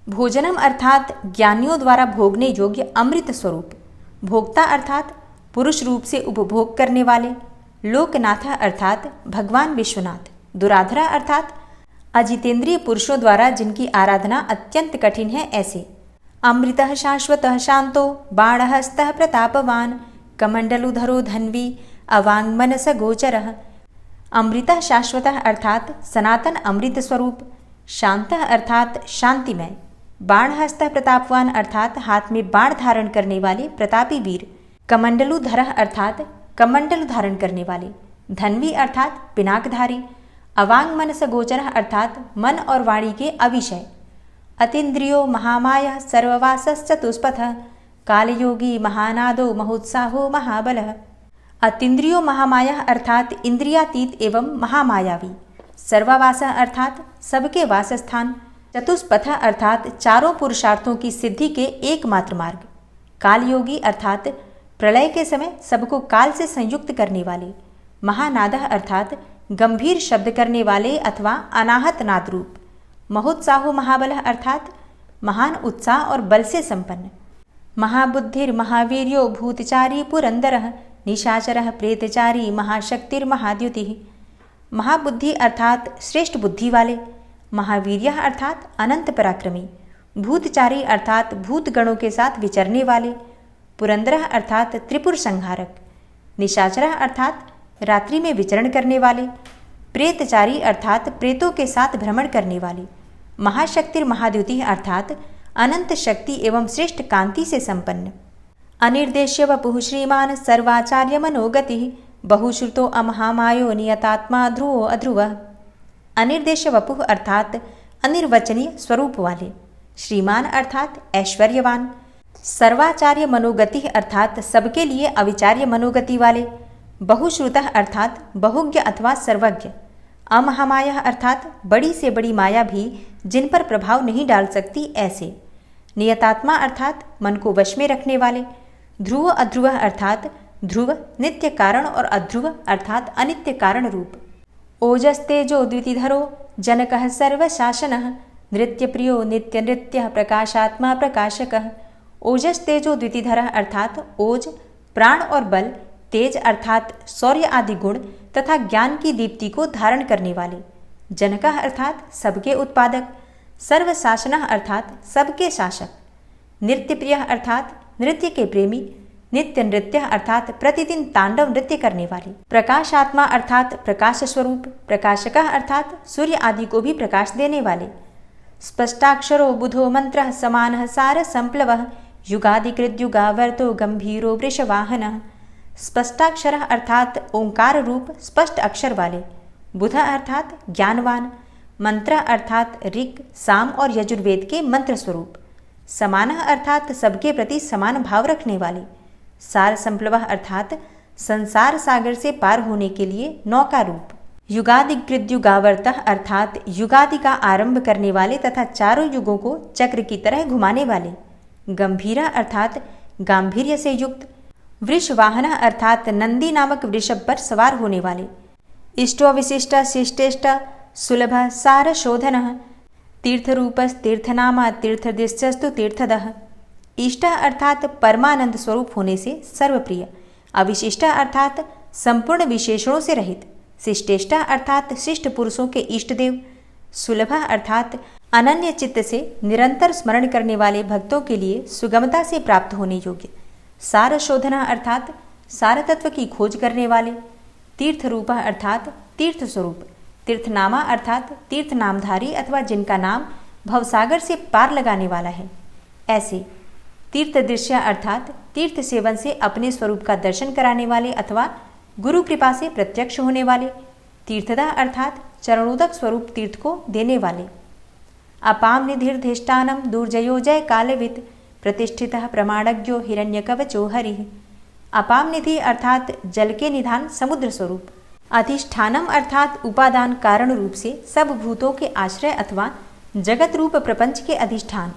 भोजनम अर्थात ज्ञानियों द्वारा भोगने योग्य अमृत स्वरूप, भोक्ता अर्थात पुरुष रूप से उपभोग करने वाले, लोकनाथ अर्थात भगवान विश्वनाथ, दुराधरा अर्थात अजितेंद्रिय पुरुषों द्वारा जिनकी आराधना अत्यंत कठिन है ऐसे, अमृतः शाश्वतः शांतो बाणहस्तः प्रतापवान, कमंडलुधरो धन्वी अवांगमनस गोचरः। अमृतः शाश्वतः अर्थात सनातन अमृत स्वरूप, शांतः अर्थात शांतिमय, बाणहस्तः प्रतापवान अर्थात हाथ में बाण धारण करने वाले प्रतापी वीर, कमंडलुधरः अर्थात कमंडल धारण करने वाले, धन्वी अर्थात पिनाकधारी, अवांग मनस गोचरः अर्थात मन और वाणी के अविषय, अतीन्द्रियो महामाया सर्ववासश्चतुष्पथः कालयोगी महानादो महोत्साहो महाबलः। अतीन्द्रियो महामाया अर्थात इंद्रियातीत एवं महामायावी, सर्ववास अर्थात सबके वासस्थान, चतुष्पथ अर्थात चारों पुरुषार्थों की सिद्धि के एकमात्र मार्ग, कालयोगी अर्थात प्रलय के समय सबको काल से संयुक्त करने वाले, महानादः अर्थात गंभीर शब्द करने वाले अथवा अनाहत नाद रूप, महोत्साहो महाबलः अर्थात महान उत्साह और बल से संपन्न, महाबुद्धिर महावीर्यो भूतचारी पुरंदरः निशाचरः प्रेतचारी महाशक्तिर महाद्युतिः। महाबुद्धि अर्थात श्रेष्ठ बुद्धि वाले, महावीर्यः अर्थात अनंत पराक्रमी, भूतचारी अर्थात भूत गणों के साथ विचरने वाले, पुरंदरः अर्थात त्रिपुर संहारक, निशाचरः अर्थात रात्रि में विचरण करने वाले, प्रेतचारी अर्थात प्रेतों के साथ भ्रमण करने वाले, महाशक्तिर महाद्युति अर्थात अनंत शक्ति एवं श्रेष्ठ कांति से संपन्न, अनिर्देश्य वपुः श्रीमान सर्वाचार्य मनोगतिः बहुश्रुतो अमहामायो नियतात्मा ध्रुवो अध्रुवः। अनिर्देश्य वपुः अर्थात अनिर्वचनीय स्वरूप वाले, श्रीमान अर्थात ऐश्वर्यवान, सर्वाचार्य मनोगति अर्थात सबके लिए अविचार्य मनोगति वाले, बहुश्रुतः अर्थात बहुज्ञ अथवा सर्वज्ञ, अमहामाया अर्थात बड़ी से बड़ी माया भी जिन पर प्रभाव नहीं डाल सकती ऐसे, नियतात्मा अर्थात मन को वश में रखने वाले, ध्रुव अध्रुव अर्थात ध्रुव नित्य कारण और अध्रुव अर्थात अनित्य कारण रूप, ओजस्तेजो द्वितिधरो जनकः सर्वशासनः नृत्यप्रियो नित्य नृत्यः प्रकाशात्मा प्रकाशकः। ओजस तेजो द्वितिधरः अर्थात ओज प्राण और बल, तेज अर्थात शौर्य आदि गुण तथा ज्ञान की दीप्ति को धारण करने वाले, जनकः अर्थात सबके उत्पादक, सर्वशासनः अर्थात सबके शासक, नृत्यप्रियः अर्थात नृत्य के प्रेमी, नित्य नृत्य अर्थात प्रतिदिन तांडव नृत्य करने वाले, प्रकाशात्मा अर्थात प्रकाश स्वरूप, प्रकाशकः अर्थात सूर्य आदि को भी प्रकाश देने वाले, स्पष्टाक्षरो बुधो मंत्रः समानः सार संप्लवः युगादिकृत युगावर्तो गंभीरो वृषवाहनः। स्पष्टाक्षरः अर्थात ओंकार रूप स्पष्ट अक्षर वाले, बुध अर्थात ज्ञानवान, मंत्र अर्थात ऋक् साम और यजुर्वेद के मंत्र स्वरूप, समानः अर्थात सबके प्रति समान भाव रखने वाले, सार संप्लवः अर्थात संसार सागर से पार होने के लिए नौका रूप, युगादिकृत युगावर्तः अर्थात युगादि का आरंभ करने वाले तथा चारों युगों को चक्र की तरह घुमाने वाले, गंभीरा अर्थात गांभीर्य से युक्त, वृषवाहन अर्थात नंदी नामक वृषभ पर सवार होने वाले, इष्टो विशिष्ट शिष्टेष्ट सुलभ सार शोधन, तीर्थरूपस तीर्थनामा तीर्थदृश्यस्तु तीर्थदः। इष्ट अर्थात परमानंद स्वरूप होने से सर्वप्रिय, अविशिष्ट अर्थात संपूर्ण विशेषणों से रहित, शिष्टेष्ट अर्थात शिष्ट पुरुषों के इष्ट देव, सुलभ अर्थात अनन्य चित्त से निरंतर स्मरण करने वाले भक्तों के लिए सुगमता से प्राप्त होने योग्य, सार शोधना अर्थात सार तत्व की खोज करने वाले, तीर्थ रूप अर्थात तीर्थ स्वरूप, तीर्थनामा अर्थात तीर्थ नामधारी अथवा जिनका नाम भवसागर से पार लगाने वाला है ऐसे, तीर्थ दृश्य अर्थात तीर्थ सेवन से अपने स्वरूप का दर्शन कराने वाले अथवा गुरु कृपा से प्रत्यक्ष होने वाले, तीर्थदा अर्थात चरणोदक स्वरूप तीर्थ को देने वाले, अपाम निधिर्धिष्ठानम दुर्जयो जय कालवित प्रतिष्ठितः प्रमाणज्ञो हिरण्यकवचो हरिः। अपाम निधि अर्थात जल के निधान समुद्र स्वरूप, अधिष्ठानम अर्थात उपादान कारण रूप से सब भूतों के आश्रय अथवा जगत रूप प्रपंच के अधिष्ठान,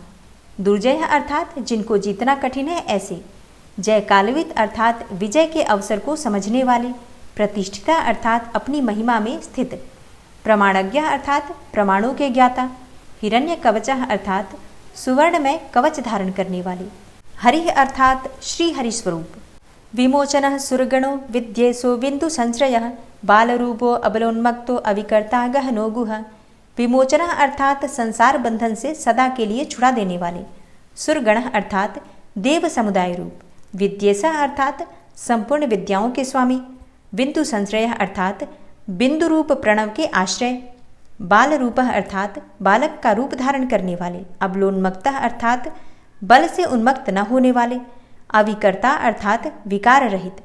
दुर्जय अर्थात जिनको जीतना कठिन है ऐसे, जय कालवित अर्थात विजय के अवसर को समझने वाले, प्रतिष्ठिता अर्थात अपनी महिमा में स्थित, प्रमाणज्ञ अर्थात प्रमाणों के ज्ञाता, हिरण्य कवच अर्थात सुवर्ण में कवच धारण करने वाले, हरि अर्थात श्री हरि स्वरूप, विमोचन सुरगणो विद्येसो बिंदु संश्रय बालरूपो अबलोन्मक्तो अविकर्ता गहनो गुह। विमोचन अर्थात संसार बंधन से सदा के लिए छुड़ा देने वाले, सुरगण अर्थात देव समुदाय रूप, विद्येसा अर्थात संपूर्ण विद्याओं के स्वामी, बिंदु संश्रय अर्थात बिंदु रूप प्रणव के आश्रय, बाल रूप अर्थात बालक का रूप धारण करने वाले, अबलोन्मक्त अर्थात बल से उन्मक्त न होने वाले, अविकर्ता अर्थात विकार रहित,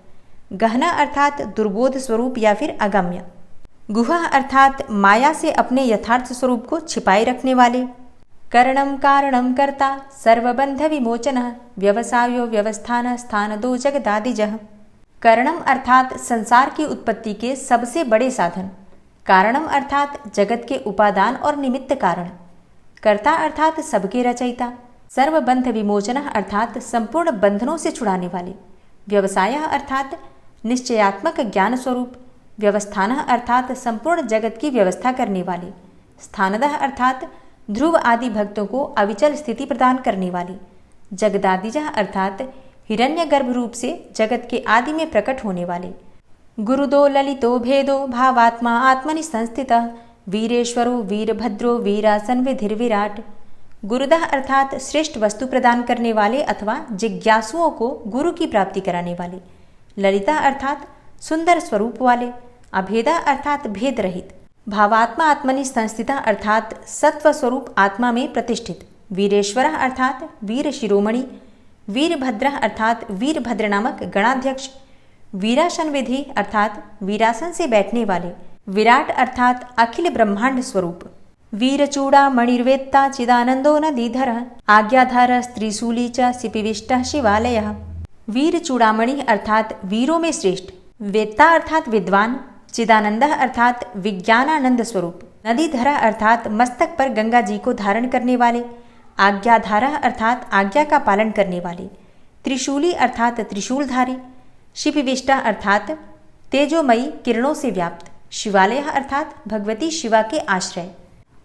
गहना अर्थात दुर्बोध स्वरूप या फिर अगम्य, गुहा अर्थात माया से अपने यथार्थ स्वरूप को छिपाए रखने वाले, करणं कारणं कर्ता सर्वबंध विमोचनः व्यवसायो व्यवस्थान स्थानदो जगदादिजः। करणम अर्थात संसार की उत्पत्ति के सबसे बड़े साधन, कारणम अर्थात जगत के उपादान और निमित्त कारण, कर्ता अर्थात सबके रचयिता, सर्वबंध विमोचनः अर्थात संपूर्ण बंधनों से छुड़ाने वाले, व्यवसाय अर्थात निश्चयात्मक ज्ञान स्वरूप, व्यवस्थान अर्थात संपूर्ण जगत की व्यवस्था करने वाले, स्थानदः अर्थात ध्रुव आदि भक्तों को अविचल स्थिति प्रदान करने वाले, जगदादिजः अर्थात हिरण्य गर्भ रूप से जगत के आदि में प्रकट होने वाले, गुरुदो ललितो भेदो भावात्मा आत्मनि संस्थितः वीरेश्वरो वीरभद्रो वीरासन विधिर्विराट। गुरुदः अर्थात श्रेष्ठ वस्तु प्रदान करने वाले अथवा जिज्ञासुओं को गुरु की प्राप्ति कराने वाले, ललिता अर्थात सुंदर स्वरूप वाले, अभेदा अर्थात भेद रहित, भावात्मा आत्मनि संस्थिता अर्थात सत्व स्वरूप आत्मा में प्रतिष्ठित, वीरेश्वर अर्थात वीर शिरोमणि, वीरभद्र अर्थात वीरभद्र नामक गणाध्यक्ष, वीरासन विधि अर्थात वीरासन से बैठने वाले, विराट अर्थात अखिल ब्रह्मांड स्वरूप, वीरचूड़ा मणिर्वेत्ता चिदानंदो नदीधर आज्ञाधार स्त्रीशूली च सिपिविष्ट शिवालय। वीर चूड़ामणि अर्थात वीरों में श्रेष्ठ, वेत्ता अर्थात विद्वान, चिदानंद अर्थात विज्ञानानंद स्वरूप, नदीधर अर्थात मस्तक पर गंगा जी को धारण करने वाले, आज्ञाधारा अर्थात आज्ञा का पालन करने वाले, त्रिशूली अर्थात त्रिशूलधारी, शिपिविष्टा अर्थात तेजोमयी किरणों से व्याप्त, शिवालय अर्थात भगवती शिवा के आश्रय,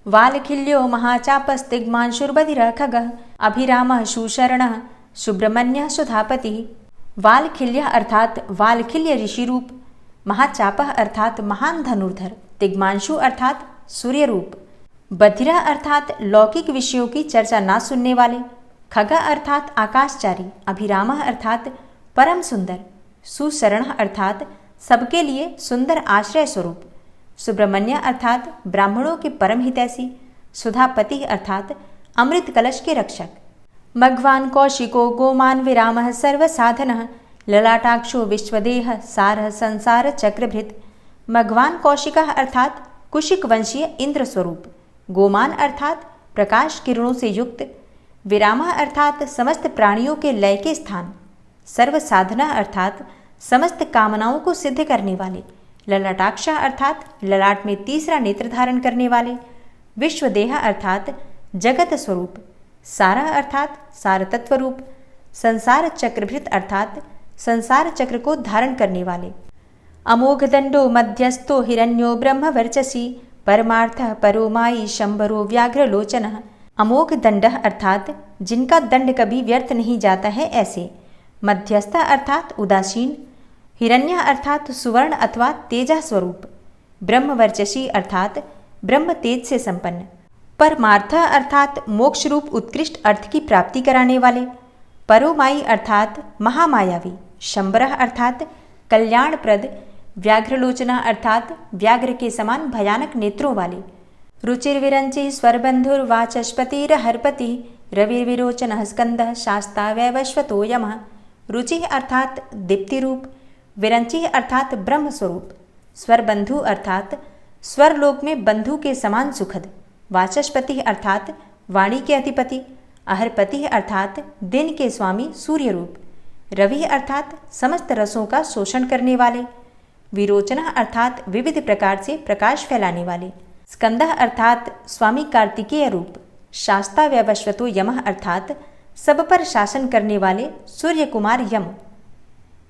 वालखिल्यो महाचापस्तिग्मांशुर्बधिर खगः अभिरामः सुशरणः सुब्रह्मण्यः सुधापति। वालखिल्य अर्थात वालखिल्य ऋषि रूप, महाचापः अर्थात महान धनुर्धर, तिग्मांशु अर्थात सूर्य रूप, बधिरा अर्थात लौकिक विषयों की चर्चा ना सुनने वाले, खगा अर्थात आकाशचारी, अभिरामः अर्थात परम सुंदर, सुशरण अर्थात सबके लिए सुंदर आश्रय स्वरूप, सुब्रह्मण्य अर्थात ब्राह्मणों के परम हितैषी, सुधापति अर्थात अमृत कलश के रक्षक, मघवान कौशिको गोमान विरामः सर्वसाधनः ललाटाक्षो विश्वदेह सारः संसार चक्रभृत। मघवान कौशिकः अर्थात कुशिक वंशीय इंद्र स्वरूप, गोमान अर्थात प्रकाश किरणों से युक्त, विरामः अर्थात समस्त प्राणियों के लय के स्थान, सर्वसाधना अर्थात समस्त कामनाओं को सिद्ध करने वाले, ललाटाक्ष अर्थात ललाट में तीसरा नेत्र धारण करने वाले, विश्वदेह अर्थात जगत स्वरूप, सारा अर्थात सारतत्व रूप, संसार चक्रभृत अर्थात संसार चक्र को धारण करने वाले, अमोघ दंडो मध्यस्थो हिरण्यो ब्रह्म वर्चसी परमार्थः परोमायी शंभरो व्याघ्र लोचनः। अमोघ दंड अर्थात जिनका दंड कभी व्यर्थ नहीं जाता है ऐसे, मध्यस्थ अर्थात उदासीन, हिरण्य अर्थात सुवर्ण अथवा तेजा स्वरूप, ब्रह्मवर्चसी अर्थात ब्रह्म तेज से संपन्न, परमार्थ अर्थात मोक्ष रूप उत्कृष्ट अर्थ की प्राप्ति कराने वाले, परोमाई अर्थात महामायावी, शंबरः अर्थात कल्याणप्रद, व्याघ्रलोचना अर्थात व्याघ्र के समान भयानक नेत्रों वाले, रुचिर्विरंचि स्वरबंधुर्वाचस्पतिरहर्पति रविर्विरोचनः स्कंदः शास्ता वैवस्वतो यमः। रुचि अर्थात दीप्ति रूप, विरंचि अर्थात ब्रह्म स्वरूप, स्वरबंधु अर्थात स्वरलोक में बंधु के समान सुखद, वाचस्पति अर्थात वाणी के अधिपति, अहरपति अर्थात दिन के स्वामी सूर्य रूप, रवि अर्थात समस्त रसों का शोषण करने वाले, विरोचना अर्थात विविध प्रकार से प्रकाश फैलाने वाले, स्कंदः अर्थात स्वामी कार्तिकेय रूप, शास्ता वैवस्वतो यमः अर्थात सब पर शासन करने वाले सूर्य कुमार यम,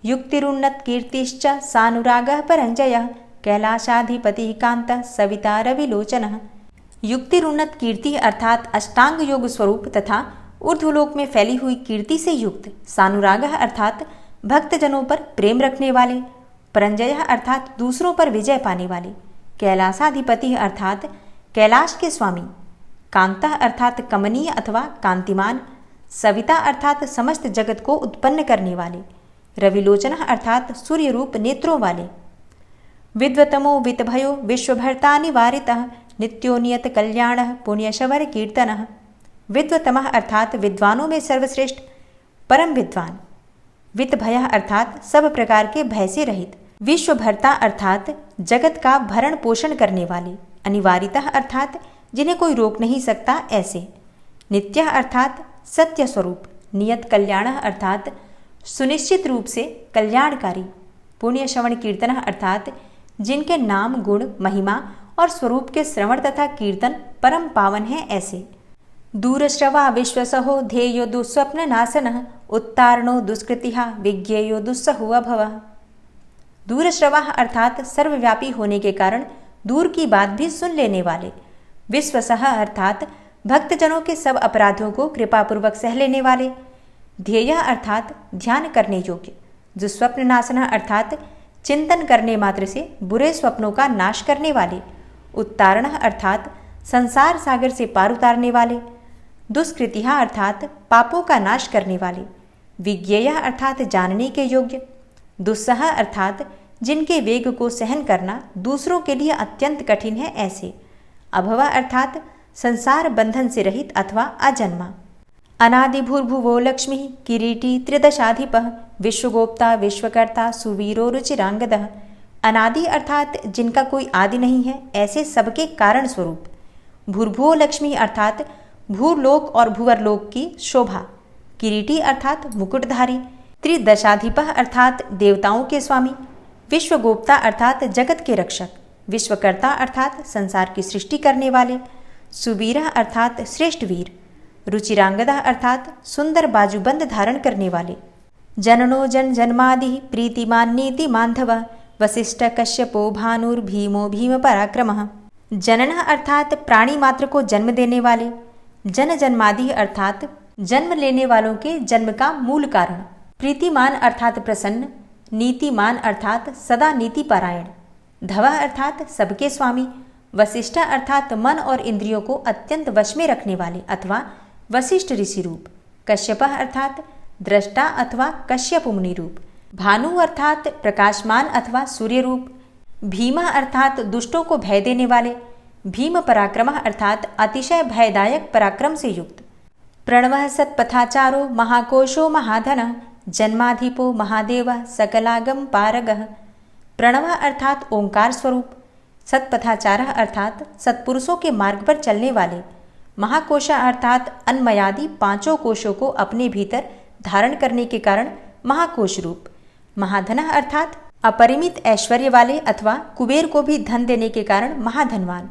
युक्तिरुन्नत कीर्तिश्च सानुरागः परंजयः कैलाशाधिपति कांतः सविता रविलोचनः। युक्तिरुन्नत कीर्ति अर्थात अष्टांग योग स्वरूप तथा ऊर्ध्वलोक में फैली हुई कीर्ति से युक्त, सानुरागः अर्थात भक्तजनों पर प्रेम रखने वाले, परंजयः अर्थात दूसरों पर विजय पाने वाले, कैलाशाधिपति अर्थात कैलाश के स्वामी, कांतः अर्थात कमनीय अथवा कांतिमान, सविता अर्थात समस्त जगत को उत्पन्न करने वाले, रविलोचनः अर्थात सूर्य रूप नेत्रों वाले, विद्वतमो वितभयो विश्वभर्ता निवारितः नित्यो नियत कल्याणः पुण्यशवर कीर्तनः। विद्वतमः अर्थात विद्वानों में सर्वश्रेष्ठ, परम विद्वान, वितभयः अर्थात सब प्रकार के भय से रहित, विश्वभर्ता अर्थात जगत का भरण पोषण करने वाले, अनिवारितः अर्थात जिन्हें कोई रोक नहीं सकता ऐसे, नित्य अर्थात सत्य स्वरूप, नियत कल्याण अर्थात सुनिश्चित रूप से कल्याणकारी, पुण्य श्रवण कीर्तन अर्थात जिनके नाम, गुण, महिमा और स्वरूप के श्रवण तथा कीर्तन परम पावन है ऐसे। दूरश्रवा विश्वसहो ध्येयो दुस्वप्न नाशन उत्तारणो दुष्कृतिहा विज्ञेयो दुस्सहो अभव। दूरश्रवा अर्थात सर्वव्यापी होने के कारण दूर की बात भी सुन लेने वाले। विश्वसह अर्थात भक्तजनों के सब अपराधों को कृपापूर्वक सह लेने वाले। ध्येय अर्थात ध्यान करने योग्य। दुस्वप्न नाशन अर्थात चिंतन करने मात्र से बुरे स्वप्नों का नाश करने वाले। उत्तारण अर्थात संसार सागर से पार उतारने वाले। दुष्कृतिहा अर्थात पापों का नाश करने वाले। विज्ञेय अर्थात जानने के योग्य। दुस्सह अर्थात जिनके वेग को सहन करना दूसरों के लिए अत्यंत कठिन है ऐसे। अभव अर्थात संसार बंधन से रहित अथवा अजन्मा। अनादि भूर्भुवो लक्ष्मी किरीटी त्रिदशाधिपः विश्वगोप्ता विश्वकर्ता सुवीरो रुचिरांगदः। अनादि अर्थात जिनका कोई आदि नहीं है ऐसे सबके कारण स्वरूप। भूर्भुवो लक्ष्मी अर्थात भूलोक और भूवरलोक की शोभा। किरीटी अर्थात मुकुटधारी। त्रिदशाधिपः अर्थात देवताओं के स्वामी। विश्वगोप्ता अर्थात जगत के रक्षक। विश्वकर्ता अर्थात संसार की सृष्टि करने वाले। सुवीरः अर्थात श्रेष्ठ वीर। रुचिरांगदा अर्थात सुंदर बाजूबंद धारण करने वाले। जननो जन जन्मादि प्रीतिमान नीति मांधव वसिष्ठ कश्यपो भानुर्भीमो भीम पराक्रमः। जनन अर्थात प्राणी मात्र को जन्म देने वाले। जन जन्मादि अर्थात जन्म लेने वालों के जन्म का मूल कारण। प्रीतिमान अर्थात प्रसन्न। नीतिमान अर्थात सदा नीति पारायण। धव अर्थात सबके स्वामी। वसिष्ठ अर्थात मन और इंद्रियों को अत्यंत वश में रखने वाले अथवा वशिष्ठ ऋषि रूप। कश्यप अर्थात दृष्टा अथवा कश्यप मुनि रूप। भानु अर्थात प्रकाशमान अथवा सूर्य रूप। भीम अर्थात दुष्टों को भय देने वाले। भीम पराक्रम अर्थात अतिशय भयदायक पराक्रम से युक्त। प्रणवः सत्पथाचारो महाकोशो महाधन जन्माधिपो महादेव सकलागम पारगः। प्रणव अर्थात ओंकार स्वरूप। सत्पथाचार अर्थात सत्पुरुषों के मार्ग पर चलने वाले। महाकोश अर्थात अन्मयादि पांचों कोशों को अपने भीतर धारण करने के कारण महाकोश रूप। महाधन अर्थात अपरिमित ऐश्वर्य वाले अथवा कुबेर को भी धन देने के कारण महाधनवान।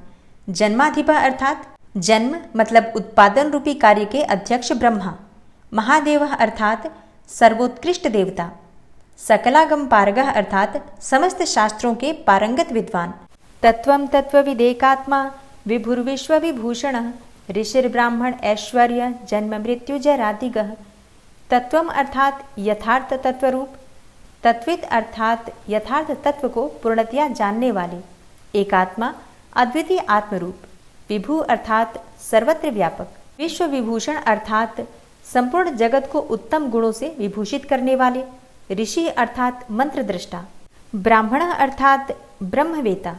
जन्माधिप अर्थात जन्म मतलब उत्पादन रूपी कार्य के अध्यक्ष ब्रह्मा। महादेव अर्थात सर्वोत्कृष्ट देवता। सकलागम पारगः अर्थात समस्त शास्त्रों के पारंगत विद्वान। तत्वं तत्वविदेकात्मा विभुर्विश्व विभूषण ऋषिर्ब्राह्मण ऐश्वर्य जन्म मृत्यु जरादिगः। तत्वम अर्थात यथार्थ तत्वरूप। तत्वित अर्थात यथार्थ तत्व को पूर्णतया जानने वाले। एकात्मा अद्वितीय आत्मरूप। विभु अर्थात सर्वत्र व्यापक। विश्व विभूषण अर्थात संपूर्ण जगत को उत्तम गुणों से विभूषित करने वाले। ऋषि अर्थात मंत्र दृष्टा। ब्राह्मण अर्थात ब्रह्मवेता।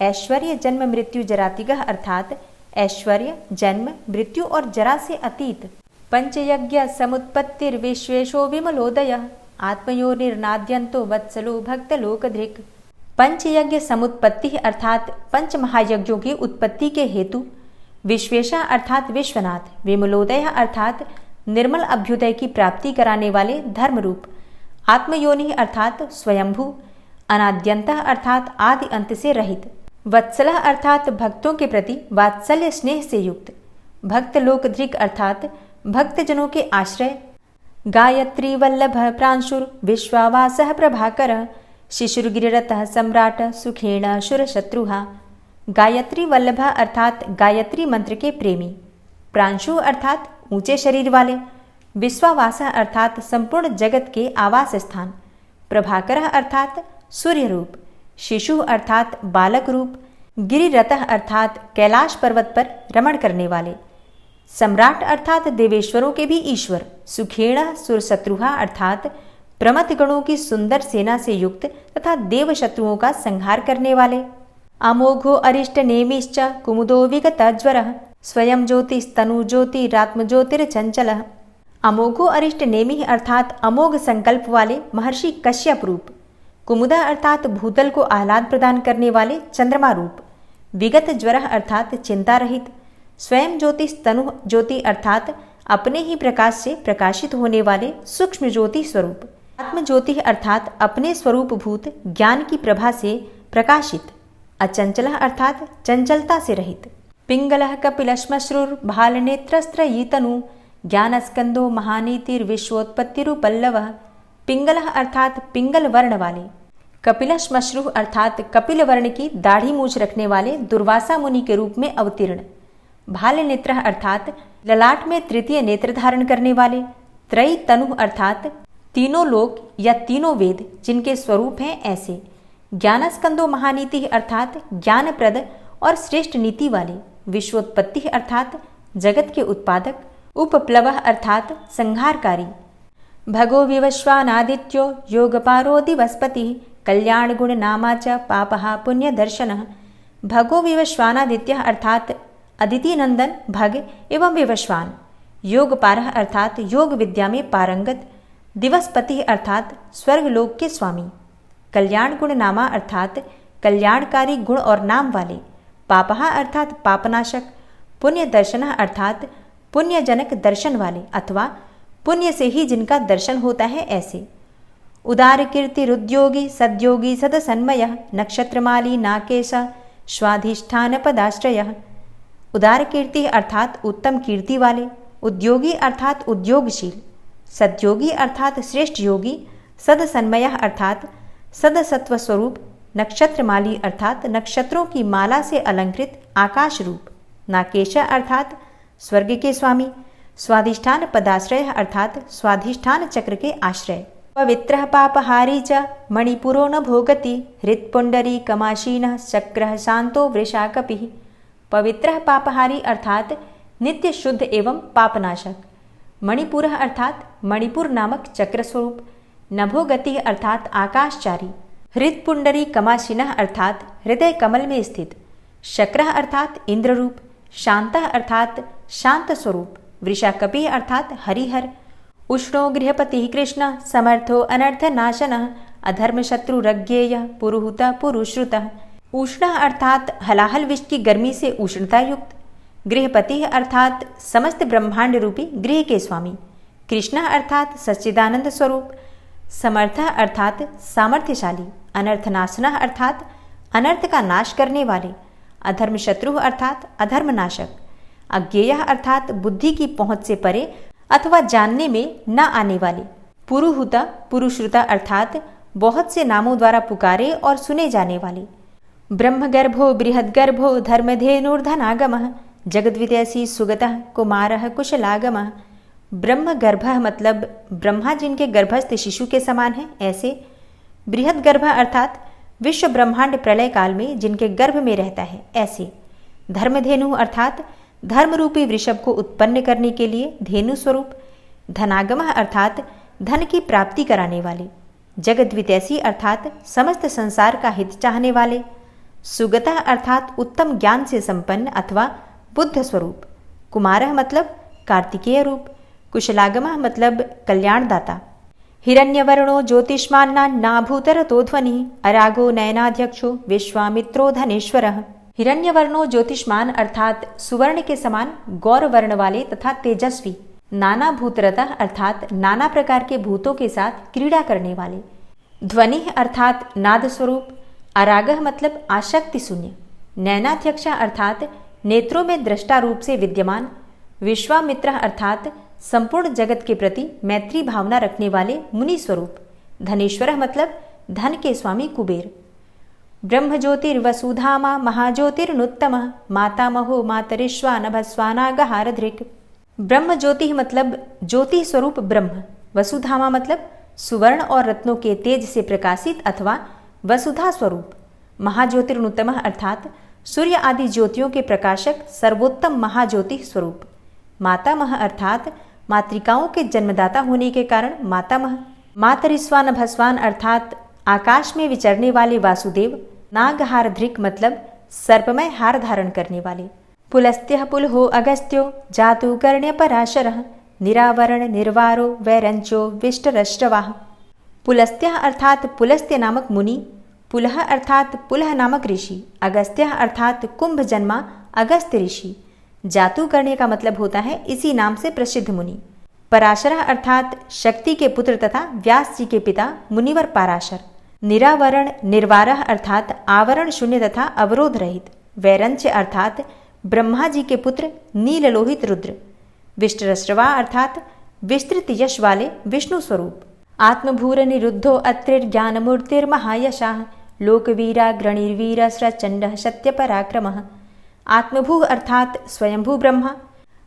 ऐश्वर्य जन्म मृत्यु जरातिगः अर्थात ऐश्वर्य जन्म मृत्यु और जरा से अतीत। पंचयज्ञ समुत्पत्तिर्विश्वेशो विमलोदयः आत्मयोनिर्नाद्यंतो वत्सलो भक्तलोकधृक्। पंचयज्ञ समुत्पत्ति अर्थात पंच महायज्ञों की उत्पत्ति के हेतु। विश्वेशा अर्थात विश्वनाथ। विमलोदय अर्थात निर्मल अभ्युदय की प्राप्ति कराने वाले धर्मरूप। आत्मयोनि अर्थात स्वयंभू। अनाद्यंत अर्थात आदि अंत से रहित। वत्सल अर्थात भक्तों के प्रति वात्सल्य स्नेह से युक्त। भक्त लोकधृक अर्थात भक्तजनों के आश्रय। गायत्री वल्लभ प्रांशुर विश्वावासः प्रभाकर शिशुर्गिरिरतः सम्राट सुखेण शुरशत्रुहा। गायत्री वल्लभ अर्थात गायत्री मंत्र के प्रेमी। प्रांशु अर्थात ऊंचे शरीर वाले। विश्वावास अर्थात संपूर्ण जगत के आवास स्थान। प्रभाकर अर्थात सूर्य रूप। शिशु अर्थात बालक रूप। गिरिरतः अर्थात कैलाश पर्वत पर रमण करने वाले। सम्राट अर्थात देवेश्वरों के भी ईश्वर। सुखेण सुरशत्रुहा अर्थात प्रमथ गणों की सुंदर सेना से युक्त तथा देव शत्रुओं का संहार करने वाले। अमोघो अरिष्ट नेमिश्च कुमुदो विगतज्वरः स्वयं ज्योतिस्तनु ज्योतिरात्म ज्योतिर्चंचलः। अमोघो अरिष्ट नेमि अर्थात अमोघ संकल्प वाले महर्षि कश्यप रूप। कुमुदा अर्थात भूतल को आह्लाद प्रदान करने वाले चंद्रमा रूप। विगत ज्वर अर्थात चिंता रहित। स्वयं ज्योति तनु ज्योति अर्थात अपने ही प्रकाश से प्रकाशित होने वाले सूक्ष्म ज्योति स्वरूप। आत्म ज्योति अर्थात अपने स्वरूप भूत ज्ञान की प्रभा से प्रकाशित। अचंचल अर्थात चंचलता से रहित। पिंगलः कपिलश्मश्रुर्भालनेत्रस्त्रयीतनु ज्ञानस्कंदो महानीतिर्विश्वोत्पत्तिरुपल्लवः। पिंगलः अर्थात पिंगल वर्ण वाले, कपिलश्मश्रु अर्थात कपिल वर्ण की दाढ़ी मूछ रखने वाले दुर्वासा मुनि के रूप में अवतीर्ण। भाल नेत्र अर्थात ललाट में तृतीय नेत्र धारण करने वाले। त्रयी तनु अर्थात तीनों लोक या तीनों वेद जिनके स्वरूप हैं ऐसे। ज्ञानस्कंदो महानीति अर्थात ज्ञानप्रद और श्रेष्ठ नीति वाले। विश्वोत्पत्ति अर्थात जगत के उत्पादक। उपप्लव अर्थात संहारकारी। भगो विवश्वानादित्यो योगपारो दिवस्पति कल्याण गुण नामा च पापहा पुण्य दर्शन। भगो विवश्वानादित्य अर्थात अदिति नंदन भग एवं विवश्वान। योगपारः अर्थात योग विद्या में पारंगत। दिवस्पति अर्थात स्वर्गलोक के स्वामी। कल्याण गुण नामा अर्थात कल्याणकारी गुण और नाम वाले। पापहा अर्थात पापनाशक। पुण्य दर्शन अर्थात पुण्यजनक दर्शन वाले अथवा पुण्य से ही जिनका दर्शन होता है ऐसे। उदार कीर्ति रुद्योगी सद्योगी सदसन्मय नक्षत्रमाली नाकेश स्वाधिष्ठान पदाश्रय। उदार कीर्ति अर्थात उत्तम कीर्ति वाले। उद्योगी अर्थात उद्योगशील। सद्योगी अर्थात श्रेष्ठ योगी। सदसन्मय अर्थात सदसत्व स्वरूप। नक्षत्रमाली अर्थात नक्षत्रों की माला से अलंकृत आकाश रूप। नाकेश अर्थात स्वर्ग के स्वामी। स्वाधिष्ठान पदाश्रय अर्थात स्वाधिष्ठान चक्र के आश्रय। पवित्रः पापहारी च मणिपुरो न भोगति हृत्पुंडरी कमाशीनः चक्रः शांतो वृषाकपिः। पवित्रः पापहारी अर्थात नित्य शुद्ध एवं पापनाशक। मणिपुरः अर्थात मणिपुर नामक चक्र स्वरूप। नभोगति अर्थात आकाशचारी। हृत्पुंडरी कमाशीनः अर्थात हृदय कमल में स्थित। शक्रः अर्थात इंद्र रूप। शांतः अर्थात शांत स्वरूप। वृषाकपि अर्थात हरिहर। उष्णो गृहपति कृष्ण समर्थो अनर्थ नाशनः अधर्मशत्रुरज्ञेय पुरुहूत पुरुश्रुतः। उष्ण अर्थात हलाहल विष की गर्मी से उष्णता युक्त। गृहपति अर्थात समस्त ब्रह्मांड रूपी गृह के स्वामी। कृष्ण अर्थात सच्चिदानंद स्वरूप। समर्थ अर्थात सामर्थ्यशाली। अनर्थनाशनः अर्थात अनर्थ का नाश करने वाले। अधर्मशत्रु अर्थात अधर्मनाशक। अज्ञेय अर्थात बुद्धि की पहुंच से परे अथवा जानने में न आने वाले। पुरुहूता पुरुश्रुता अर्थात बहुत से नामों द्वारा पुकारे और सुने जाने वाले। ब्रह्मगर्भो बृहद्गर्भो धर्मधेनुर्धनागमः जगद्विद्यासी सुगतः कुमारः कुशलागमः। ब्रह्मगर्भः मतलब ब्रह्मा जिनके गर्भस्थ शिशु के समान है ऐसे। बृहद्गर्भ अर्थात विश्व ब्रह्मांड प्रलय काल में जिनके गर्भ में रहता है ऐसे। धर्मधेनु अर्थात धर्म रूपी वृषभ को उत्पन्न करने के लिए धेनु स्वरूप। धनागमः अर्थात धन की प्राप्ति कराने वाले। जगद्वितैसी अर्थात समस्त संसार का हित चाहने वाले। सुगतः अर्थात उत्तम ज्ञान से संपन्न अथवा बुद्ध स्वरूप। कुमारः मतलब कार्तिकेय रूप। कुशलागमः मतलब कल्याणदाता। हिरण्यवर्णो ज्योतिष्मान्नाभूतरतो ध्वनिः अरागो नयनाध्यक्षो विश्वामित्रो धनेश्वरः। हिरण्यवर्णो ज्योतिष्मान अर्थात सुवर्ण के समान गौर वर्ण वाले तथा तेजस्वी। नाना भूतरतः अर्थात नाना प्रकार के भूतों के साथ क्रीड़ा करने वाले। ध्वनि अर्थात नाद स्वरूप। अरागः मतलब आशक्ति शून्य। नयनाध्यक्ष अर्थात नेत्रों में दृष्टा रूप से विद्यमान। विश्वामित्र अर्थात संपूर्ण जगत के प्रति मैत्री भावना रखने वाले मुनि स्वरूप। धनेश्वर मतलब धन के स्वामी कुबेर। ब्रह्मज्योतिर्वसुधामा महाज्योतिर्नुत्तमः मातामहो मातरिश्वानभस्वानागहारधृक्। ब्रह्म ज्योति मतलब ज्योति स्वरूप ब्रह्म। वसुधामा मतलब सुवर्ण और रत्नों के तेज से प्रकाशित अथवा वसुधा स्वरूप। महाज्योतिर्नुत्तमः अर्थात सूर्य आदि ज्योतियों के प्रकाशक सर्वोत्तम महाज्योति स्वरूप। मातामह अर्थात मातृकाओं के जन्मदाता होने के कारण मातामह। मातरिस्वान भस्वान अर्थात आकाश में विचरने वाले वासुदेव। नागहार धृक मतलब सर्पमय हार धारण करने वाले। पुलस्त्यः पुलहो अगस्त्यो जातुकर्ण्य पराशरः निरावरण निर्वारो वैरंचो विष्टरश्रवाः। पुलस्त्यः अर्थात पुलस्त्य नामक मुनि। पुलह अर्थात पुलह नामक ऋषि। अगस्त्यः अर्थात कुंभ जन्मा अगस्त्य ऋषि। जातु करने का मतलब होता है इसी नाम से प्रसिद्ध मुनि। पराशरः अर्थात शक्ति के पुत्र तथा व्यास जी के पिता मुनिवर पराशर। निरावरण निर्वारः अर्थात आवरण शून्य तथा अवरोध रहित। वैरंच अर्थात ब्रह्मा जी के पुत्र नीललोहित रुद्र। विष्टरश्रवा अर्थात विस्तृत यश वाले विष्णु स्वरूप। आत्मभूर निरुद्धो अत्रिर्ज्ञानमूर्तिर्महायशाः लोकवीराग्रणिर्वीर स्रचंड सत्य पराक्रमः। आत्मभू अर्थात स्वयंभू ब्रह्मा।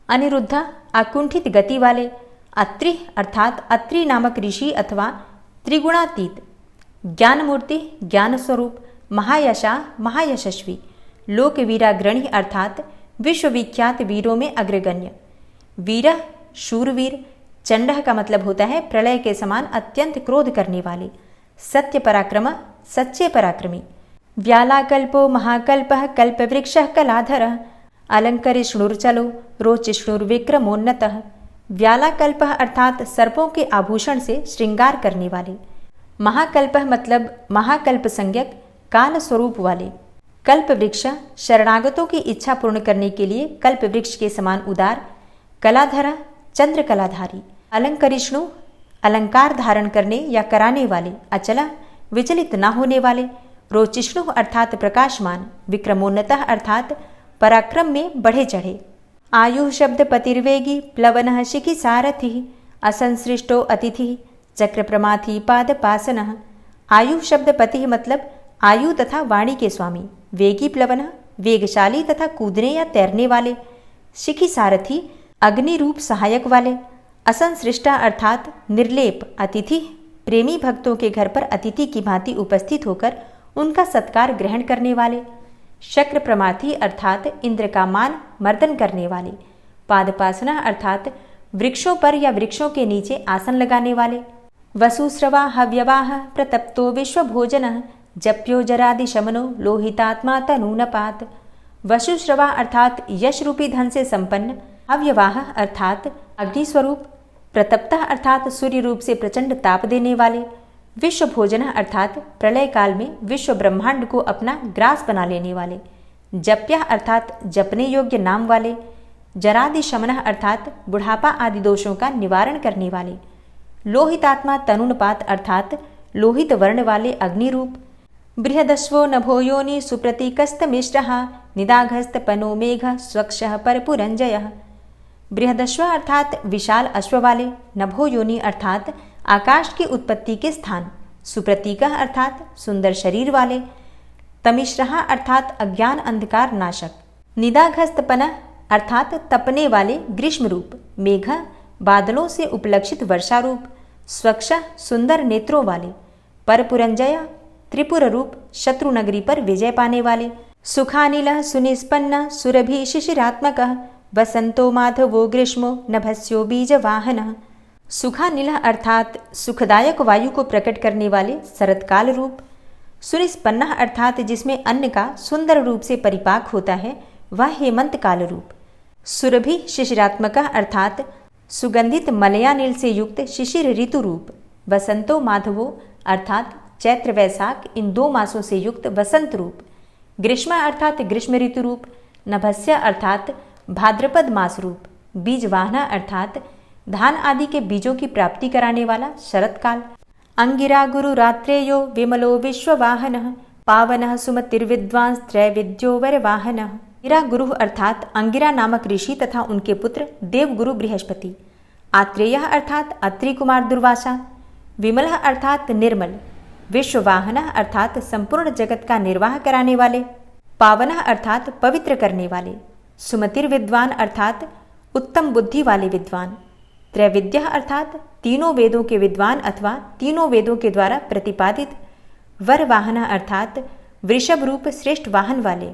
अनिरुद्ध अकुंठित गति वाले। अत्रि अर्थात अत्रि नामक ऋषि अथवा त्रिगुणातीत। ज्ञानमूर्ति ज्ञान स्वरूप। महायशा महायशस्वी। लोकवीराग्रणी अर्थात विश्वविख्यात वीरों में अग्रगण्य। वीर शूरवीर। चंडः का मतलब होता है प्रलय के समान अत्यंत क्रोध करने वाले। सत्य पराक्रम सच्चे पराक्रमी। व्यालाकल्पो महाकल्पः कल्पवृक्षः कलाधरः अलंकरिष्णुर्चलो रोचिष्णुर्विक्रमोन्नतः। व्यालाकल्पः अर्थात सर्पों के आभूषण से श्रृंगार करने वाले। महाकल्पः मतलब महाकल्प संज्ञक काल स्वरूप वाले। कल्पवृक्ष शरणागतों की इच्छा पूर्ण करने के लिए कल्पवृक्ष के समान उदार। कलाधर चंद्र कलाधारी। अलंकरिष्णु अलंकार धारण करने या कराने वाले। अचला विचलित न होने वाले। रोचिष्णु अर्थात प्रकाशमान। विक्रमोन्नतः अर्थात पराक्रम में बढ़े चढ़े। आयु शब्द पतिर्वेगी प्लवनः शिखि सारथिः असंसृष्टो अतिथि चक्र प्रमाथी पादपासनः। आयु शब्द पति मतलब आयु तथा वाणी के स्वामी। वेगी प्लवन वेगशाली तथा कूदने या तैरने वाले। शिखि सारथी अग्नि रूप सहायक वाले। असंसृष्टा अर्थात निर्लेप अतिथि प्रेमी भक्तों के घर पर अतिथि की भांति उपस्थित होकर उनका सत्कार ग्रहण करने वाले। शक्र प्रमाथी अर्थात इंद्र का मान मर्दन करने वाले। पादपासना अर्थात वृक्षों पर या वृक्षों के नीचे आसन लगाने वाले। वसुस्रवा हव्यवाह प्रतप्तो विश्वभोजनः जप्यो जरादि शमनो लोहितात्मा तनूनपात। वसुश्रवा अर्थात यश रूपी धन से संपन्न। हव्यवाह अर्थात अग्नि स्वरूप। प्रतप्तः अर्थात सूर्य रूप से प्रचंड ताप देने वाले। विश्व भोजन अर्थात प्रलय काल में विश्व ब्रह्मांड को अपना ग्रास बना लेने वाले। जप्य अर्थात जपने योग्य नाम वाले। जरादि शमन अर्थात बुढ़ापा आदि दोषों का निवारण करने वाले। लोहितात्मा तनुनपात अर्थात लोहित वर्ण वाले अग्नि रूप। बृहदस्वो नभो योनि सुप्रतीकस्तमिष्टः निदाघस्तपनो मेघ स्वक्षः परपुरंजयः। बृहदश्व अर्थात विशाल अश्व वाले। नभो योनि अर्थात आकाश की उत्पत्ति के स्थान। सुप्रतीक अर्थात सुंदर शरीर वाले। तमिश्रः अर्थात अज्ञान अंधकार नाशक। निदाघस्तपन अर्थात तपने वाले ग्रीष्म रूप। मेघ बादलों से उपलक्षित वर्षा रूप। स्वच्छ सुंदर नेत्रों वाले। परपुरंजय त्रिपुर रूप शत्रु नगरी पर विजय पाने वाले। सुखानिल सुनिष्पन्न सुरभि शिशिरात्मकः वसंतो माधवो ग्रीष्मो नभस्यो बीजवाहनः। सुखानिल अर्थात सुखदायक वायु को प्रकट करने वाले शरतकाल रूप। सुनिष्पन्न अर्थात जिसमें अन्न का सुंदर रूप से परिपाक होता है वह हेमंत काल रूप। सुरभि शिशिरात्मक अर्थात सुगंधित मलयानिल से युक्त शिशिर ऋतु रूप। वसंतो माधवो अर्थात चैत्र वैशाख इन 2 मासों से युक्त वसंत रूप। ग्रीष्म अर्थात ग्रीष्म ऋतु रूप। नभस्य अर्थात भाद्रपद मास रूप। बीजवाहन अर्थात धान आदि के बीजों की प्राप्ति कराने वाला शरतकाल। अंगिरा गुरु रात्रेयो विमलो विश्ववाहनः पावनः सुमतिर्विद्वांस त्रैविद्यो वरवाहनः। अंगिरा गुरु अर्थात अंगिरा नामक ऋषि तथा उनके पुत्र देवगुरु बृहस्पति। आत्रेय अर्थात अत्रि कुमार दुर्वासा। विमल अर्थात निर्मल। विश्ववाहन अर्थात संपूर्ण जगत का निर्वाह कराने वाले। पावन अर्थात पवित्र करने वाले। सुमतिर विद्वान अर्थात उत्तम बुद्धि वाले विद्वान। त्रैविद्य अर्थात तीनों वेदों के विद्वान अथवा तीनों वेदों के द्वारा प्रतिपादित। वर वाहन अर्थात वृषभ रूप श्रेष्ठ वाहन वाले।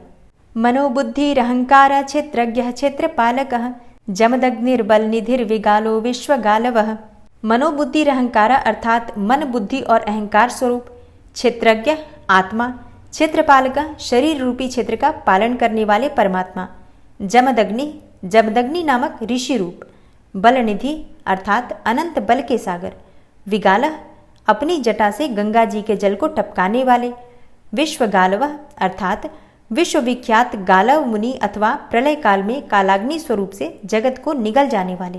मनोबुद्धिरहंकार क्षेत्रज्ञ क्षेत्रपालकः जमदग्निर्बल निधिर्विगालो विश्वगालवः। मनोबुद्धिरहंकार अर्थात मन बुद्धि और अहंकार स्वरूप। क्षेत्रज्ञ आत्मा। क्षेत्रपालक शरीर रूपी क्षेत्र का पालन करने वाले परमात्मा। जमदग्नि जमदग्नि नामक ऋषि रूप। बलनिधि अर्थात अनंत बल के सागर। विगाल अपनी जटा से गंगा जी के जल को टपकाने वाले। विश्वगालव अर्थात विश्वविख्यात गालव मुनि अथवा प्रलय काल में कालाग्नि स्वरूप से जगत को निगल जाने वाले।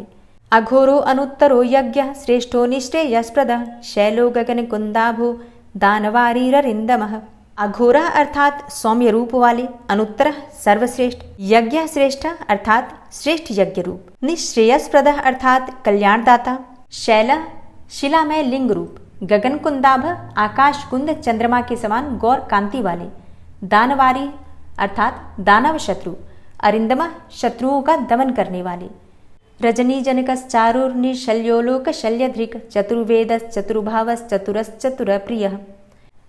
अघोरो अनुत्तरो यज्ञ श्रेष्ठो निश्रेयस्प्रद शैलो गगन कुंदाभो दानवारीरिंदमः। अघोरा अर्थात सौम्य रूप वाले, अनुत्तर सर्वश्रेष्ठ, यज्ञ श्रेष्ठ अर्थात श्रेष्ठ यज्ञ रूप, निश्रेयस्प्रद अर्थात कल्याणदाता, शैल शिलामय लिंग रूप, गगन कुंदाभ आकाश कुंद चंद्रमा के समान गौर कांति वाले, दानवारी अर्थात दानव शत्रु, अरिंदम शत्रुओं का दमन करने वाले, रजनी जनकश्चारुर्निशल्योलोक शल्यधृक् चतुर्वेदश्चतुर्भावश्चतुरश्चतुर प्रियः।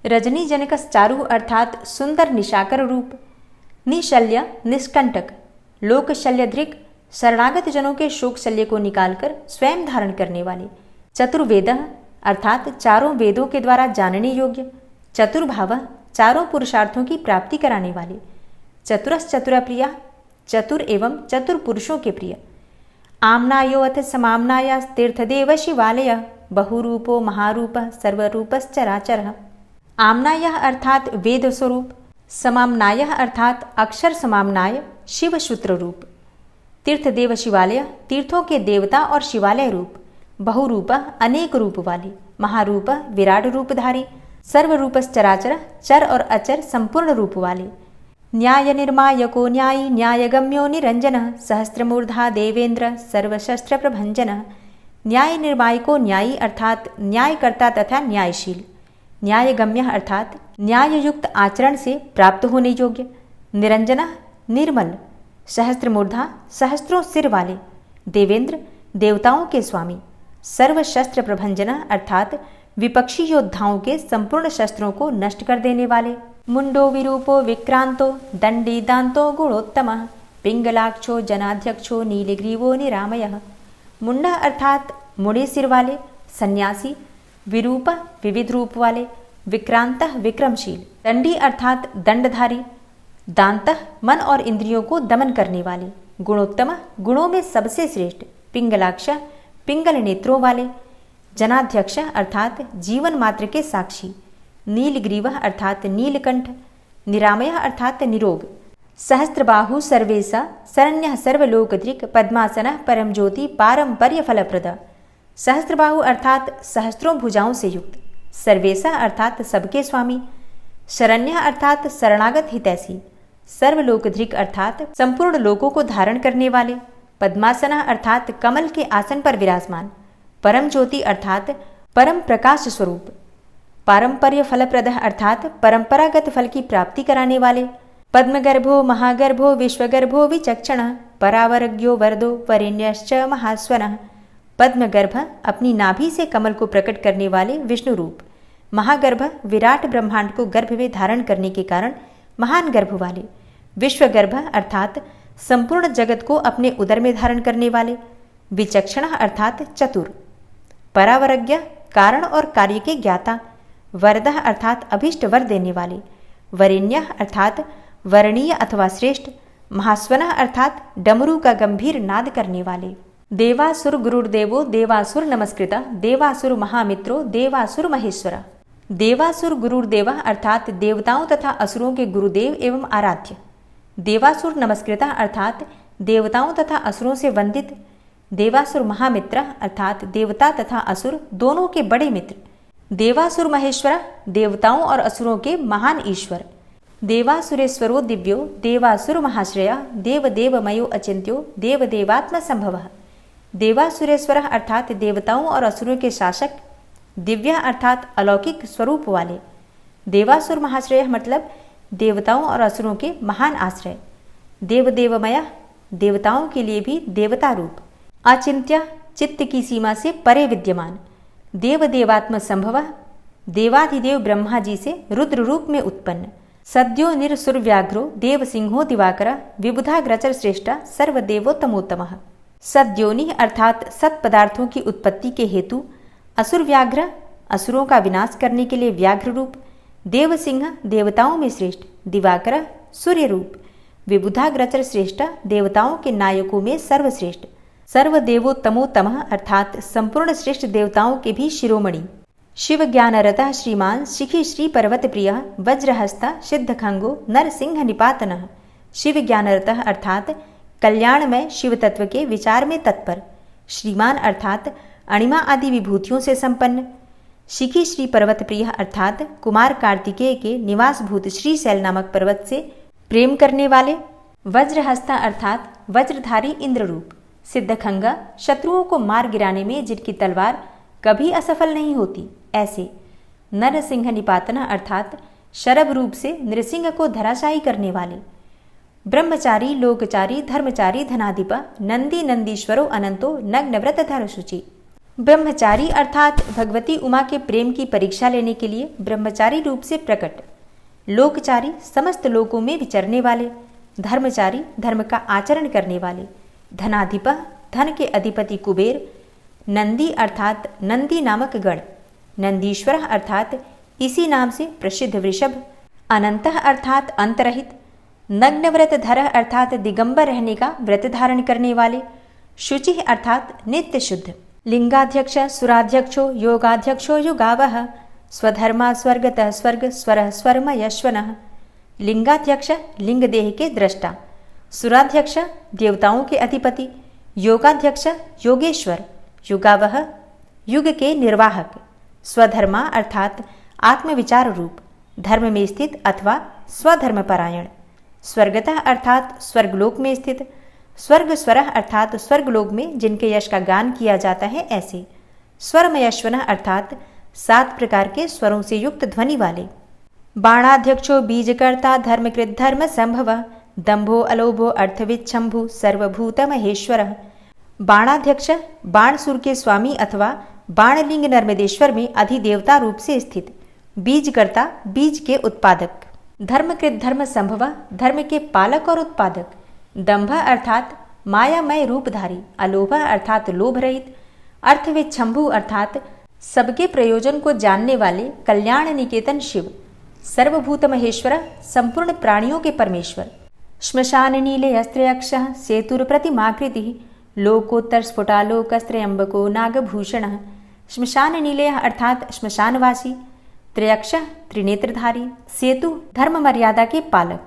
रजनी जनकश्चारु अर्थात सुंदर निशाकर रूप, निशल्य निष्कंटक, लोक शल्यधृक् शरणागत जनों के शोक शल्य को निकालकर स्वयं धारण करने वाले, चतुर्वेद अर्थात चारों वेदों के द्वारा जानने योग्य, चतुर्भाव चारों पुरुषार्थों की प्राप्ति कराने वाले, चतुरश्चतुर प्रिया चतुर एवं चतुर पुरुषों के प्रिय, आम्नायो अथ समाम्नाया तीर्थदेव शिवालय बहुरूपो महारूप सर्वरूपश्चराचरः। आम्नाय अर्थात वेद स्वरूप, समाम्नाय अर्थात अक्षर समाम्नाय शिव सूत्र रूप, तीर्थदेव शिवालय तीर्थों के देवता और शिवालय रूप, बहुरूप अनेक रूप वाले, महारूप विराट रूपधारी, सर्वरूपश्चराचर चर और अचर संपूर्ण रूप वाले, न्याय निर्मायको न्यायी न्यायगम्यो निरंजनः सहस्त्रमूर्धा देवेंद्र सर्वशस्त्र प्रभंजनः। न्याय निर्मायको न्यायी अर्थात न्यायकर्ता तथा न्यायशील, न्यायगम्य अर्थात न्याययुक्त आचरण से प्राप्त होने योग्य, निरंजन निर्मल, सहस्त्रमूर्धा सहस्त्रों सिर वाले, देवेंद्र देवताओं के स्वामी, सर्वशस्त्र प्रभंजन अर्थात विपक्षी योद्धाओं के संपूर्ण शस्त्रों को नष्ट कर देने वाले, मुंडो विरूपो विक्रांतो दंडी दांतो गुणोत्तमः पिंगलाक्षो जनाध्यक्षो नीलग्रीवो निरामयः। मुंडा अर्थात मुड़े सिर वाले सन्यासी, विरूप विविध रूप वाले, विक्रांत विक्रमशील, दंडी अर्थात दंडधारी, दांत मन और इंद्रियों को दमन करने वाले, गुणोत्तम गुणों में सबसे श्रेष्ठ, पिंगलाक्ष पिंगल नेत्रों वाले, जनाध्यक्ष अर्थात जीवन मात्र के साक्षी, नीलग्रीव अर्थात नीलकंठ, निरामय अर्थात निरोग, सहस्त्रबाहु सर्वेशा शरण्य सर्वलोकदृक् पद्मासन परम ज्योति पारंपर्य फलप्रद। सहस्त्रबाहु अर्थात सहस्त्रों भुजाओं से युक्त, सर्वेशा अर्थात सबके स्वामी, शरण्य अर्थात शरणागत हितैषी, सर्वलोकधृक् अर्थात संपूर्ण लोकों को धारण करने वाले, पद्मासन अर्थात कमल के आसन पर विराजमान, परम ज्योति अर्थात परम प्रकाश स्वरूप, पारंपर्य फलप्रद अर्थात परंपरागत फल की प्राप्ति कराने वाले, पद्मगर्भो महागर्भो विश्वगर्भो विचक्षण परावरज्ञो वरदो वरेण्यश्च महास्वनः। पद्मगर्भ अपनी नाभि से कमल को प्रकट करने वाले विष्णु रूप, महागर्भ विराट ब्रह्मांड को गर्भ में धारण करने के कारण महान गर्भ वाले, विश्वगर्भ अर्थात संपूर्ण जगत को अपने उदर में धारण करने वाले, विचक्षण अर्थात चतुर, परावरज्ञ कारण और कार्य के ज्ञाता, वरदः अर्थात अभिष्ट वर देने वाले, वरेण्य अर्थात वर्णीय अथवा श्रेष्ठ, महास्वनः अर्थात डमरू का गंभीर नाद करने वाले। देवासुर गुरुर्देवो देवासुर नमस्कृता देवासुर महामित्रो देवासुर महेश्वरा। देवासुर गुरुर्देव अर्थात देवताओं तथा असुरों के गुरुदेव एवं आराध्य, देवासुर नमस्कृता अर्थात देवताओं तथा असुरों से वंदित, देवासुर महामित्र अर्थात देवता तथा असुर दोनों के बड़े मित्र, देवासुर महेश्वर देवताओं और असुरों के महान ईश्वर, देवासुरेश्वरो दिव्यो देवासुर महाश्रया देवदेवमयो अचिंत्यो देवदेवात्म संभवः। देवासुरेश्वर अर्थात देवताओं और असुरों के शासक, दिव्य अर्थात अलौकिक स्वरूप वाले, देवासुर महाश्रय मतलब देवताओं और असुरों के महान आश्रय, देवदेवमय देवताओं के लिए भी देवता रूप, अचिंत्य चित्त की सीमा से परे विद्यमान, देवदेवात्म संभव देवाधिदेव ब्रह्मा जी से रुद्र रूप में उत्पन्न, सद्यो निरसुर व्याघ्रो देव सिंहो दिवाकर विबुधाग्रचर श्रेष्ठा सर्वदेवोत्तमोत्तमः। सद्योनि अर्थात सत पदार्थों की उत्पत्ति के हेतु, असुर व्याघ्र असुरों का विनाश करने के लिए व्याघ्र रूप, देव सिंह देवताओं में श्रेष्ठ, दिवाकर सूर्य रूप, विबुधाग्रचर श्रेष्ठ देवताओं के नायकों में सर्वश्रेष्ठ, सर्वदेवोत्तमोत्तम अर्थात संपूर्ण श्रेष्ठ देवताओं के भी शिरोमणि, शिव ज्ञानरतः श्रीमान शिखी श्री पर्वत प्रिय वज्रहस्ता सिद्धखंगो नरसिंह निपातनः। शिव ज्ञानरतः अर्थात कल्याणमय शिव तत्व के विचार में तत्पर, श्रीमान अर्थात अणिमा आदि विभूतियों से संपन्न, शिखी श्री पर्वत प्रिय अर्थात कुमार कार्तिकेय के निवासभूत श्रीशैल नामक पर्वत से प्रेम करने वाले, वज्रहस्ता अर्थात वज्रधारी इंद्र रूप, सिद्धखंगा शत्रुओं को मार गिराने में जिनकी तलवार कभी असफल नहीं होती ऐसे, नरसिंह निपातना अर्थात शरभ रूप से नृसिंह को धराशायी करने वाले, ब्रह्मचारी लोकचारी धर्मचारी धनाधिप नंदी नंदीश्वरो अनंतो नग्नव्रत धर शुचि। ब्रह्मचारी अर्थात भगवती उमा के प्रेम की परीक्षा लेने के लिए ब्रह्मचारी रूप से प्रकट, लोकचारी समस्त लोकों में विचरने वाले, धर्मचारी धर्म का आचरण करने वाले, धनाधिप धन के अधिपति कुबेर, नंदी अर्थात नंदी नामक गण, नंदीश्वर अर्थात इसी नाम से प्रसिद्ध वृषभ, अनंतः अर्थात अंतरहित, नग्नव्रत धर अर्थात दिगंबर रहने का व्रत धारण करने वाले, शुचि अर्थात नित्य शुद्ध, लिंगाध्यक्ष सुराध्यक्षो योगाध्यक्षो युगावह, स्वधर्मा स्वर्गतः स्वर्ग स्वरः स्वरम यश्वनः। लिंगाध्यक्ष लिंग देह के दृष्टा, सुराध्यक्ष देवताओं के अधिपति, योगाध्यक्ष योगेश्वर, युगावह युग के निर्वाहक, स्वधर्मा अर्थात आत्मविचार रूप, धर्म में स्थित अथवा स्वधर्म परायण, स्वर्गतः अर्थात स्वर्गलोक में स्थित, स्वर्ग स्वरः अर्थात स्वर्गलोक में जिनके यश का गान किया जाता है ऐसे, स्वरमयश्वनः अर्थात 7 प्रकार के स्वरों से युक्त ध्वनि वाले, बाणाध्यक्षो बीजकर्ता धर्मकृत धर्म संभव, दंभो अलोभो अर्थविच्छंभु सर्वभूत महेश्वरः। बाणाध्यक्ष बाणसुर के स्वामी अथवा बाणलिंग नर्मदेश्वर में अधिदेवता रूप से स्थित, बीजकर्ता बीज के उत्पादक, धर्मकृत धर्म संभव धर्म के पालक और उत्पादक, दंभ अर्थात मायामय रूपधारी, अलोभ अर्थात लोभ रहित, अर्थविच्छंभु अर्थात सबके प्रयोजन को जानने वाले कल्याण निकेतन शिव, सर्वभूत महेश्वर संपूर्ण प्राणियों के परमेश्वर, श्मशान नीले अस्त्रयक्ष सेतुर प्रतिमाकृति लोकोत्तर स्फुटालोकस्त्रयंबको नागभूषण। श्मशान नीले अर्थात श्मशानवासी, त्रयक्ष त्रिनेत्रधारी, सेतु धर्म मर्यादा के पालक,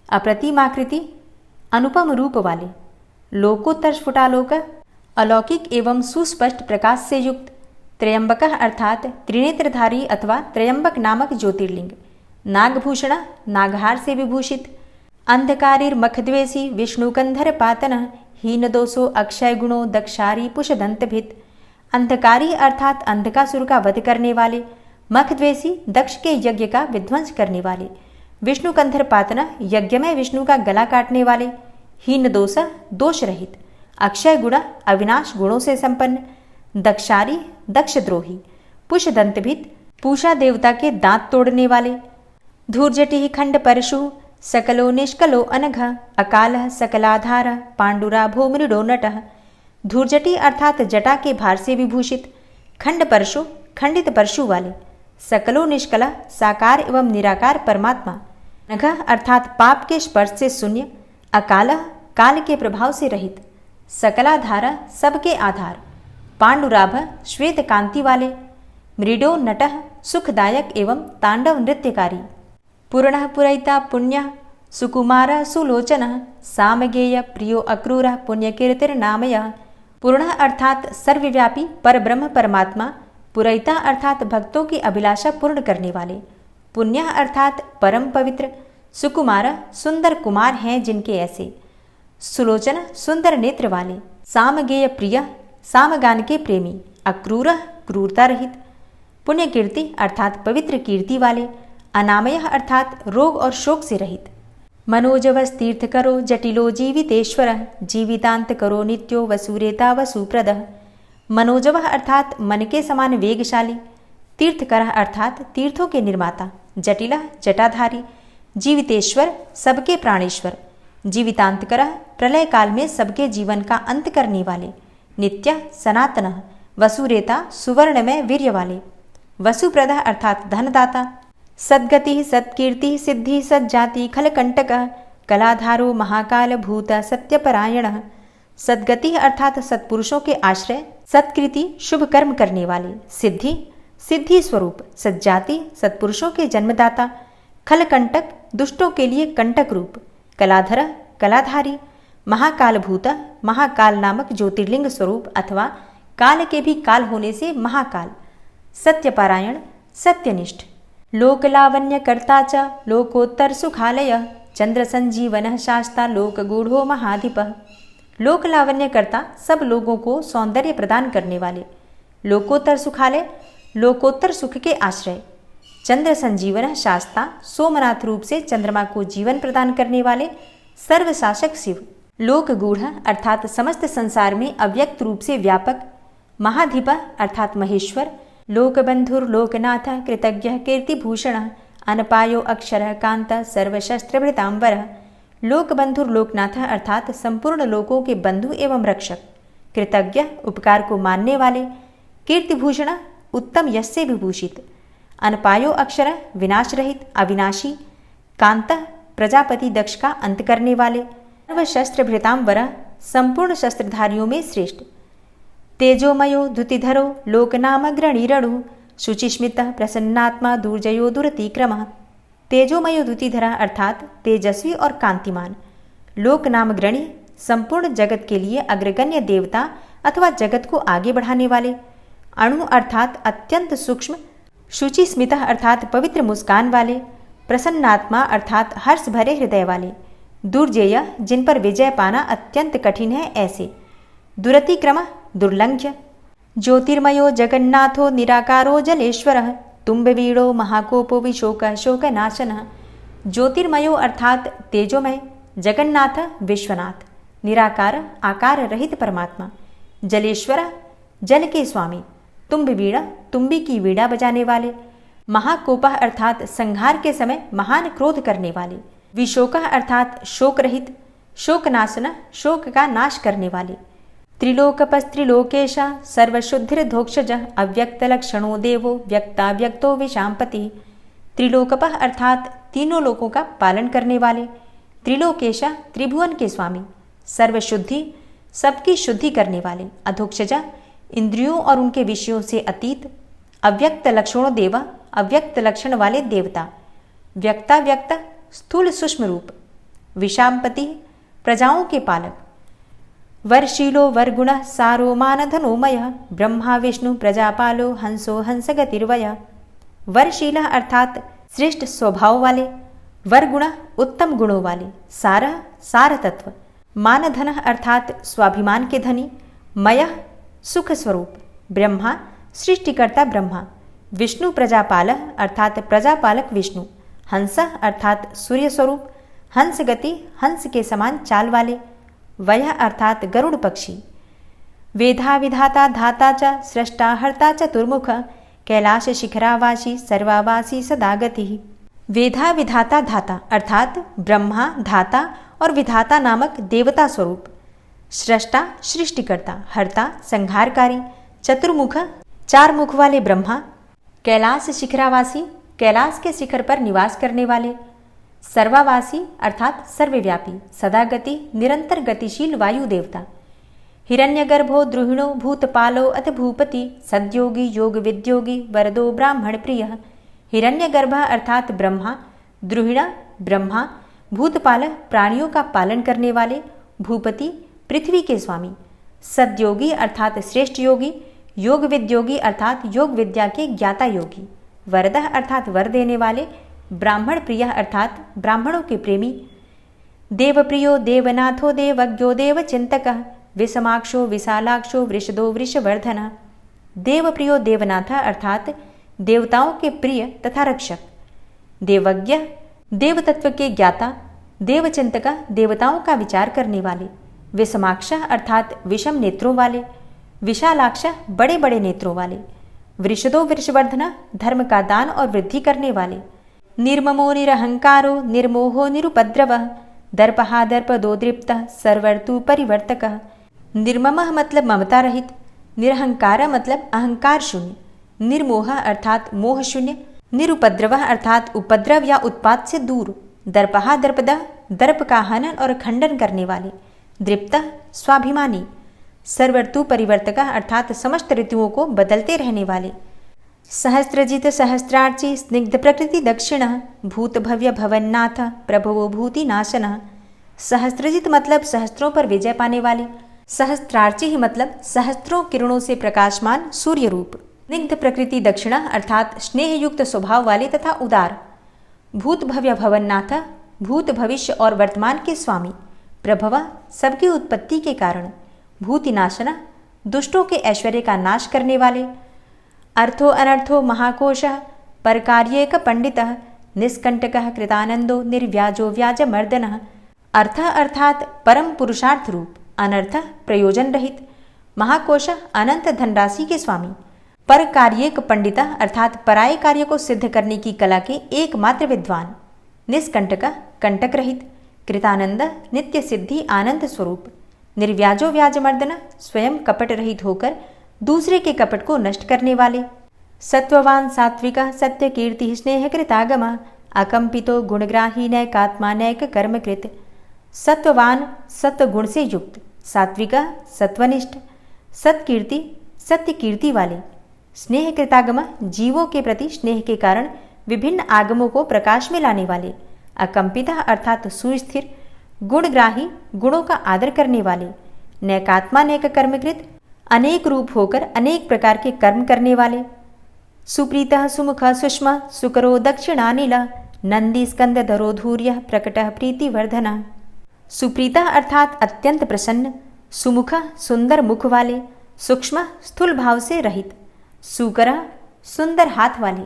अप्रतिमाकृति अनुपम रूप वाले, लोकोत्तर स्फुटालोक अलौकिक एवं सुस्पष्ट प्रकाश से युक्त, त्रयंबक अर्थात त्रिनेत्रधारी अथवा त्रयंबक नामक ज्योतिर्लिंग, नागभूषण नागहार से विभूषित, अंधकारीर मखद्वेषी विष्णुकंधर पातन हीनदोषो अक्षय गुणो दक्षारी पुषदंतभित। अंधकारी अर्थात अंधकासुर का वध करने वाले, मखद्वेषी दक्ष के यज्ञ का विध्वंस करने वाले, विष्णुकंधर पातन यज्ञ में विष्णु का गला काटने वाले, हीनदोष दोष रहित, अक्षय गुण अविनाश गुणों से संपन्न, दक्षारी दक्षद्रोही, पुषदंतभित पूषा देवता के दांत तोड़ने वाले, धूर्जटि खंड परशु सकलो निष्कलो अनघ अकाल सकलाधार पांडुराभो मृडो नटः। धूर्जटि अर्थात जटा के भार से विभूषित, खंड परशु खंडित परशु वाले, सकलो निष्कला साकार एवं निराकार परमात्मा, नघ अर्थात पाप के स्पर्श से शून्य, अकाल काल के प्रभाव से रहित, सकलाधार सबके आधार, पांडुराभ श्वेत कांति वाले, मृडो नटः सुखदायक एवं तांडव नृत्यकारी, पूर्णः पुरैता पुण्य सुकुमार सुलोचन सामगेय प्रियो अक्रूर पुण्यकीर्तिर्नामय। पूर्ण अर्थात सर्वव्यापी परब्रह्म परमात्मा, पुरैता अर्थात भक्तों की अभिलाषा पूर्ण करने वाले, पुण्य अर्थात परम पवित्र, सुकुमार सुंदर कुमार हैं जिनके ऐसे, सुलोचन सुंदर नेत्र वाले, सामगेय प्रिय सामगान के प्रेमी, अक्रूर क्रूरता रहित, पुण्यकीर्ति अर्थात पवित्र कीर्ति वाले, अनामय अर्थात रोग और शोक से रहित, मनोजवस तीर्थ करो जटिलो जीवितेश्वर जीवितांत करो नित्यो वसुरेता वसुप्रद। मनोजव अर्थात मन के समान वेगशाली, तीर्थकर अर्थात तीर्थों के निर्माता, जटिल जटाधारी, जीवितेश्वर सबके प्राणेश्वर, जीवितांतकर प्रलय काल में सबके जीवन का अंत करने वाले, नित्य सनातन, वसुरेता सुवर्ण में वीर्य वाले, वसुप्रद अर्थात धनदाता, सद्गति सत्कीर्ति सिद्धि सज्जाति खलकंटक कलाधारो महाकाल भूत सत्यपरायण। सद्गति अर्थात सत्पुरुषों के आश्रय, सत्कृति शुभ कर्म करने वाले, सिद्धि सिद्धि स्वरूप, सज्जाति, सत्पुरुषों के जन्मदाता, खलकंटक, दुष्टों के लिए कंटक रूप, कलाधर, कलाधारी, महाकालभूत, महाकाल नामक ज्योतिर्लिंग स्वरूप अथवा काल के भी काल होने से महाकाल, सत्यपारायण, सत्यनिष्ठ, लोकलावण्यकर्ता च लोकोत्तर सुखालय, चंद्र संजीवन शास्ता लोकगूढ़ो महाधिपः। लोकलावण्यकर्ता, सब लोगों को सौंदर्य प्रदान करने वाले, लोकोत्तर सुखालय, लोकोत्तर सुख के आश्रय, चंद्र संजीवन शास्ता, सोमनाथ रूप से चंद्रमा को जीवन प्रदान करने वाले, सर्वशासक शिव, लोकगूढ़ अर्थात समस्त संसार में अव्यक्त रूप से व्यापक, महाधिप अर्थात महेश्वर, लोकबंधुर लोकनाथ, कृतज्ञ कीर्तिभूषण, अनपायो अक्षर कांत, सर्वशस्त्रभृतांबर, लोकबंधुर लोकनाथ अर्थात संपूर्ण लोकों के बंधु एवं रक्षक, कृतज्ञ उपकार को मानने वाले, कीर्तिभूषण उत्तम यश से विभूषित, अनपायो अक्षर विनाश रहित अविनाशी, कांत प्रजापति दक्ष का अंत करने वाले, सर्वशस्त्रभृतांबर संपूर्ण शस्त्रधारियों में श्रेष्ठ, तेजोमयो द्युतिधरो लोकनामग्रणीरणु, शुचिस्मित प्रसन्नात्मा दुर्जयो दुरतिक्रमः। तेजोमयो द्युतिधरा अर्थात तेजस्वी और कांतिमान, लोकनामग्रणी संपूर्ण जगत के लिए अग्रगण्य देवता अथवा जगत को आगे बढ़ाने वाले, अणु अर्थात अत्यंत सूक्ष्म, शुचिस्मित अर्थात पवित्र मुस्कान वाले, प्रसन्नात्मा अर्थात हर्ष भरे हृदय वाले, दुर्जेय जिन पर विजय पाना अत्यंत कठिन है ऐसे, दुरतिक्रम दुर्लंघ्य, ज्योतिर्मयो जगन्नाथो निराकारो जलेश्वरः, तुम्बवीड़ो महाकोपो विशोक शोकनाशनः। ज्योतिर्मयो अर्थात तेजोमय, जगन्नाथ विश्वनाथ, निराकार आकार रहित परमात्मा, जलेश्वर जल के स्वामी, तुम्बवीड़ा तुम्बी की वीणा बजाने वाले, महाकोपः अर्थात संहार के समय महान क्रोध करने वाले, विशोकः अर्थात शोक रहित, शोकनाशन शोक का नाश करने वाले, त्रिलोकपस्त्रिलोकेश सर्वशुद्धिर्धोक्षज, अव्यक्तलक्षणो देवो व्यक्ताव्यक्तो विशाम्पति। त्रिलोकपः अर्थात तीनों लोकों का पालन करने वाले, त्रिलोकेश त्रिभुवन के स्वामी, सर्वशुद्धि सबकी शुद्धि करने वाले, अधोक्षज इंद्रियों और उनके विषयों से अतीत, अव्यक्त लक्षणों देव अव्यक्त लक्षण वाले देवता, व्यक्ताव्यक्त स्थूल सूक्ष्म रूप, विशाम्पति प्रजाओं के पालक, वरशीलो वरगुण सारो मानधनोमय, ब्रह्मा विष्णु प्रजापालो हंसो हंसगतिर्वय। वरशील अर्थात श्रेष्ठ स्वभाव वाले, वरगुण उत्तम गुणों वाले, सार सार तत्व, मानधन अर्थात स्वाभिमान के धनी, मय सुख स्वरूप, ब्रह्मा सृष्टिकर्ता ब्रह्मा, विष्णु प्रजापाल अर्थात प्रजापालक विष्णु, हंस अर्थात सूर्य स्वरूप, हंस गति हंस के समान चाल वाले, वय अर्थात गरुड़ पक्षी, वेधा विधाता धाता च सृष्टा हर्ता चतुर्मुख, कैलाश शिखरावासी सर्वावासी सदागति। वेधा विधाता धाता अर्थात ब्रह्मा धाता और विधाता नामक देवता स्वरूप, सृष्टा सृष्टिकर्ता, हर्ता संहारकारी, चतुर्मुख चार मुख वाले ब्रह्मा, कैलाश शिखरावासी कैलाश के शिखर पर निवास करने वाले, सर्वावासी अर्थात सर्वव्यापी, सदागति निरंतर गतिशील वायु देवता, हिरण्यगर्भो द्रुहिणो भूतपालो अथ भूपति, सद्योगी योग विद्योगी वरदो ब्राह्मण प्रिय। हिरण्यगर्भ अर्थात ब्रह्मा, द्रुहिण ब्रह्मा, भूतपाल प्राणियों का पालन करने वाले, भूपति पृथ्वी के स्वामी, सद्योगी अर्थात श्रेष्ठ योगी, योग विद्योगी अर्थात योग विद्या के ज्ञाता योगी, वरदः अर्थात वर देने वाले, ब्राह्मण प्रिय अर्थात ब्राह्मणों के प्रेमी, देवप्रियो देवनाथो देवज्ञो देवचिंतक, विषमाक्षो विशालाक्षो वृषदो वृषवर्धन। देवप्रियो देवनाथ अर्थात देवताओं के प्रिय तथा रक्षक, देवज्ञ देवतत्व के ज्ञाता, देवचिंतक देवताओं का विचार करने वाले, विषमाक्ष अर्थात विषम नेत्रों वाले, विशालाक्ष बड़े बड़े नेत्रों वाले, वृषदो वृषवर्धन धर्म का दान और वृद्धि करने वाले, निर्ममो निरहंकारो निर्मोहो निरुपद्रवः, दर्पहा दर्पदो दृप्तः सर्वर्तु परिवर्तकः। निर्ममः मतलब ममता रहित, निरहंकार मतलब अहंकार शून्य, निर्मोह अर्थात मोह शून्य, निरुपद्रवः अर्थात उपद्रव या उत्पात से दूर, दर्पहा दर्पदः दर्प का हनन और खंडन करने वाले, दृप्तः स्वाभिमानी, सर्वर्तु परिवर्तकः अर्थात समस्त ऋतुओं को बदलते रहने वाले, सहस्रजित सहस्रार्ची स्निग्ध प्रकृति दक्षिण भूत भव्य भवन्नाथ प्रभवो भूति नाशन। सहस्रजित मतलब सहस्त्रों पर विजय पाने वाली, सहस्त्रार्ची ही मतलब सहस्त्रों किरणों से प्रकाशमान सूर्य रूप, स्निग्ध प्रकृति दक्षिणा अर्थात स्नेह युक्त स्वभाव वाले तथा उदार, भूत भव्य भवन्नाथ भूत भविष्य और वर्तमान के स्वामी, प्रभवा सबकी उत्पत्ति के कारण, भूतिनाशना दुष्टों के ऐश्वर्य का नाश करने वाले, अर्थो अनर्थो महाकोश परकार्येक पंडित निष्कंटक कृतानंदो निर्व्याजो व्याज मर्दन। अर्थ अर्थात परम पुरुषार्थ रूप, अनर्थ प्रयोजन रहित, महाकोश अनंत धनराशि के स्वामी, पर कार्येक पंडित अर्थात पराये कार्य को सिद्ध करने की कला के एकमात्र विद्वान, निष्कंटक कंटक रहित, कृतानंद नित्य सिद्धि आनंद स्वरूप, निर्व्याजो व्याजमर्दन स्वयं कपट रहित होकर दूसरे के कपट को नष्ट करने वाले, सत्ववान सात्विक सत्य कीर्ति स्नेह कृतागम अकंपितो गुणग्राही नैकात्मा नैक कर्मकृत। सत्ववान सत्व गुण से युक्त, सात्विक सत्वनिष्ठ, सत्कीर्ति सत्य कीर्ति वाले, स्नेह कृतागम जीवों के प्रति स्नेह के कारण विभिन्न आगमों को प्रकाश में लाने वाले, अकंपिता अर्थात सुस्थिर, गुणग्राही गुणों का आदर करने वाले, नैकात्मा नैक कर्मकृत अनेक रूप होकर अनेक प्रकार के कर्म करने वाले, सुप्रीतः सुमुख सुष्मा सुकरो दक्षिणानिल नंदी स्कंद धरो धूर्य प्रकटः प्रीतिवर्धना। सुप्रीता अर्थात अत्यंत प्रसन्न, सुमुख सुंदर मुख वाले, सूक्ष्म स्थूल भाव से रहित, सुकर सुंदर हाथ वाले,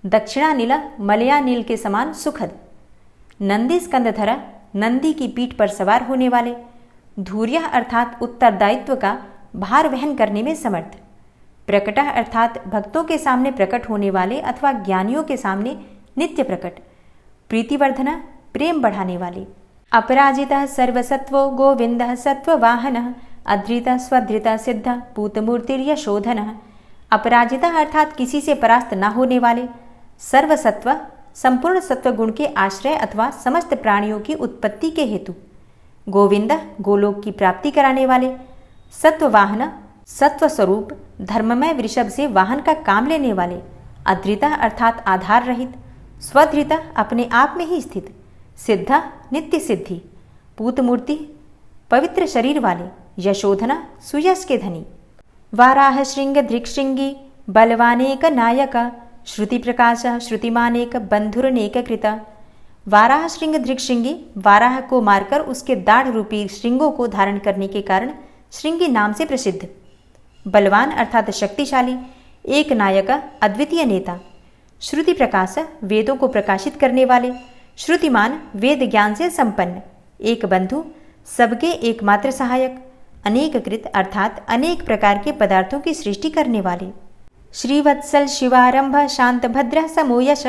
दक्षिणानील मलयानील के समान सुखद, नंदी स्कंदधरा नंदी की पीठ पर सवार होने वाले, धूर्य अर्थात उत्तरदायित्व का भार वहन करने में समर्थ, प्रकटः अर्थात भक्तों के सामने प्रकट होने वाले अथवा ज्ञानियों के सामने नित्य प्रकट, प्रीतिवर्धना प्रेम बढ़ाने वाले, अपराजितः सर्वसत्वो गोविंदः सत्ववाहनः अधृतः स्वधृतः सिद्धः पूतमूर्तिर्यशोधनः। अपराजितः अर्थात किसी से परास्त न होने वाले, सर्वसत्व संपूर्ण सत्व गुण के आश्रय अथवा समस्त प्राणियों की उत्पत्ति के हेतु, गोविंद गोलोक की प्राप्ति कराने वाले, सत्ववाहन सत्व स्वरूप धर्ममय वृषभ से वाहन का काम लेने वाले, अधृता अर्थात आधार रहित, स्वधृता अपने आप में ही स्थित, सिद्धा नित्य सिद्धि, पूतमूर्ति पवित्र शरीर वाले, यशोधना सुयश के धनी, वाराह श्रृंग धृक्षृंगी बलवानेक नायक श्रुति प्रकाश श्रुतिमानेक बंधुरनेक कृता। वाराह श्रृंग धृक्षृंगी वाराह को मारकर उसके दाढ़ रूपी श्रृंगों को धारण करने के कारण श्रृंगी नाम से प्रसिद्ध, बलवान अर्थात शक्तिशाली, एक नायक अद्वितीय नेता, श्रुति प्रकाश वेदों को प्रकाशित करने वाले, श्रुतिमान वेद ज्ञान से संपन्न, एक बंधु सबके एकमात्र सहायक, अनेक कृत अर्थात अनेक प्रकार के पदार्थों की सृष्टि करने वाले, श्रीवत्सल शिवारंभ शांत भद्र समोयश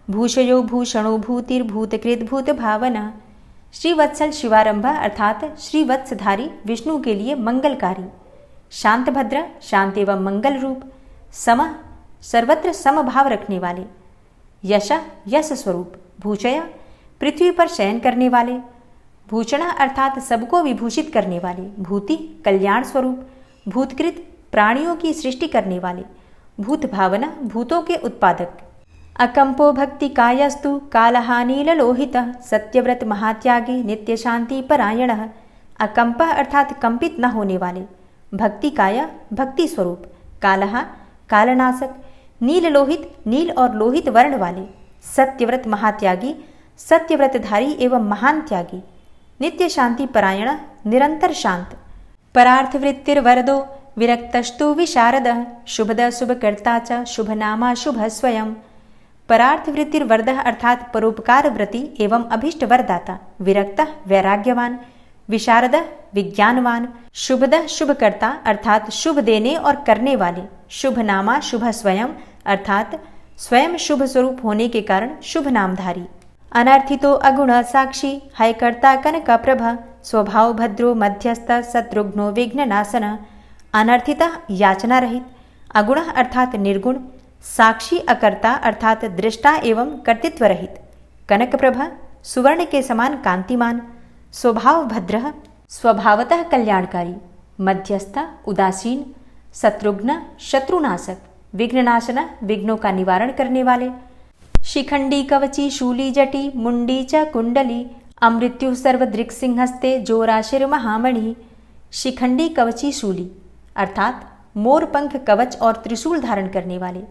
भूषयो भूषणो भूतिर्भूतकृत भूत भावना। श्रीवत्सल शिवारंभ अर्थात श्रीवत्सधारी विष्णु के लिए मंगलकारी, शांत भद्र शांत एवं मंगल रूप, सम सर्वत्र समभाव रखने वाले, यश यश स्वरूप, भूषय पृथ्वी पर शयन करने वाले, भूषण अर्थात सबको विभूषित करने वाले, भूति कल्याण स्वरूप, भूतकृत प्राणियों की सृष्टि करने वाले, भूत भावना भूतों के उत्पादक, अकंपो भक्ति कायस्तु कालहानील लोहित सत्यव्रत महात्यागी नित्य शांति परायण। अकंप अर्थात कंपित न होने वाले, भक्ति काया भक्ति स्वरूप, कालहा कालनाशक, नील लोहित नील और लोहित वर्ण वाले, सत्यव्रत महात्यागी सत्यव्रतधारी एवं महान त्यागी, नित्य शांति परायण निरंतर शांत, परार्थ वृत्तिर्वरदो विरक्तस्तु विशारद शुभद शुभकर्ता च शुभनामा शुभ स्वयं। परार्थ वृत्तिर्वरद अर्थात परोपकार व्रति एवं अभिष्ट वरदाता, विरक्त वैराग्यवान, विशारद विज्ञानवान, शुभद शुभकर्ता अर्थात शुभ देने और करने वाले, शुभनामा शुभ स्वयं अर्थात स्वयं शुभ स्वरूप होने के कारण शुभ नामधारी, अनर्थितो अगुण साक्षी हयकर्ता कनक प्रभ स्वभाव भद्रो मध्यस्थ शत्रुघ्नो विघ्न नाशन। अनर्थिता याचना रहित, अगुण अर्थात निर्गुण, साक्षी अकर्ता अर्थात दृष्टा एवं कर्तृत्व रहित, कनक प्रभा सुवर्ण के समान कांतिमान, स्वभाव भद्र स्वभावतः कल्याणकारी, मध्यस्थ उदासीन, शत्रुघ्न शत्रुनाशक, विघ्ननाशन विघ्नों का निवारण करने वाले। शिखंडी कवची शूली जटी मुंडी च कुंडली अमृत्यु सर्वदृक् सिंहस्ते जोराशिर महामणि। शिखंडी कवची शूली अर्थात मोर पंख कवच और त्रिशूल धारण करने वाले।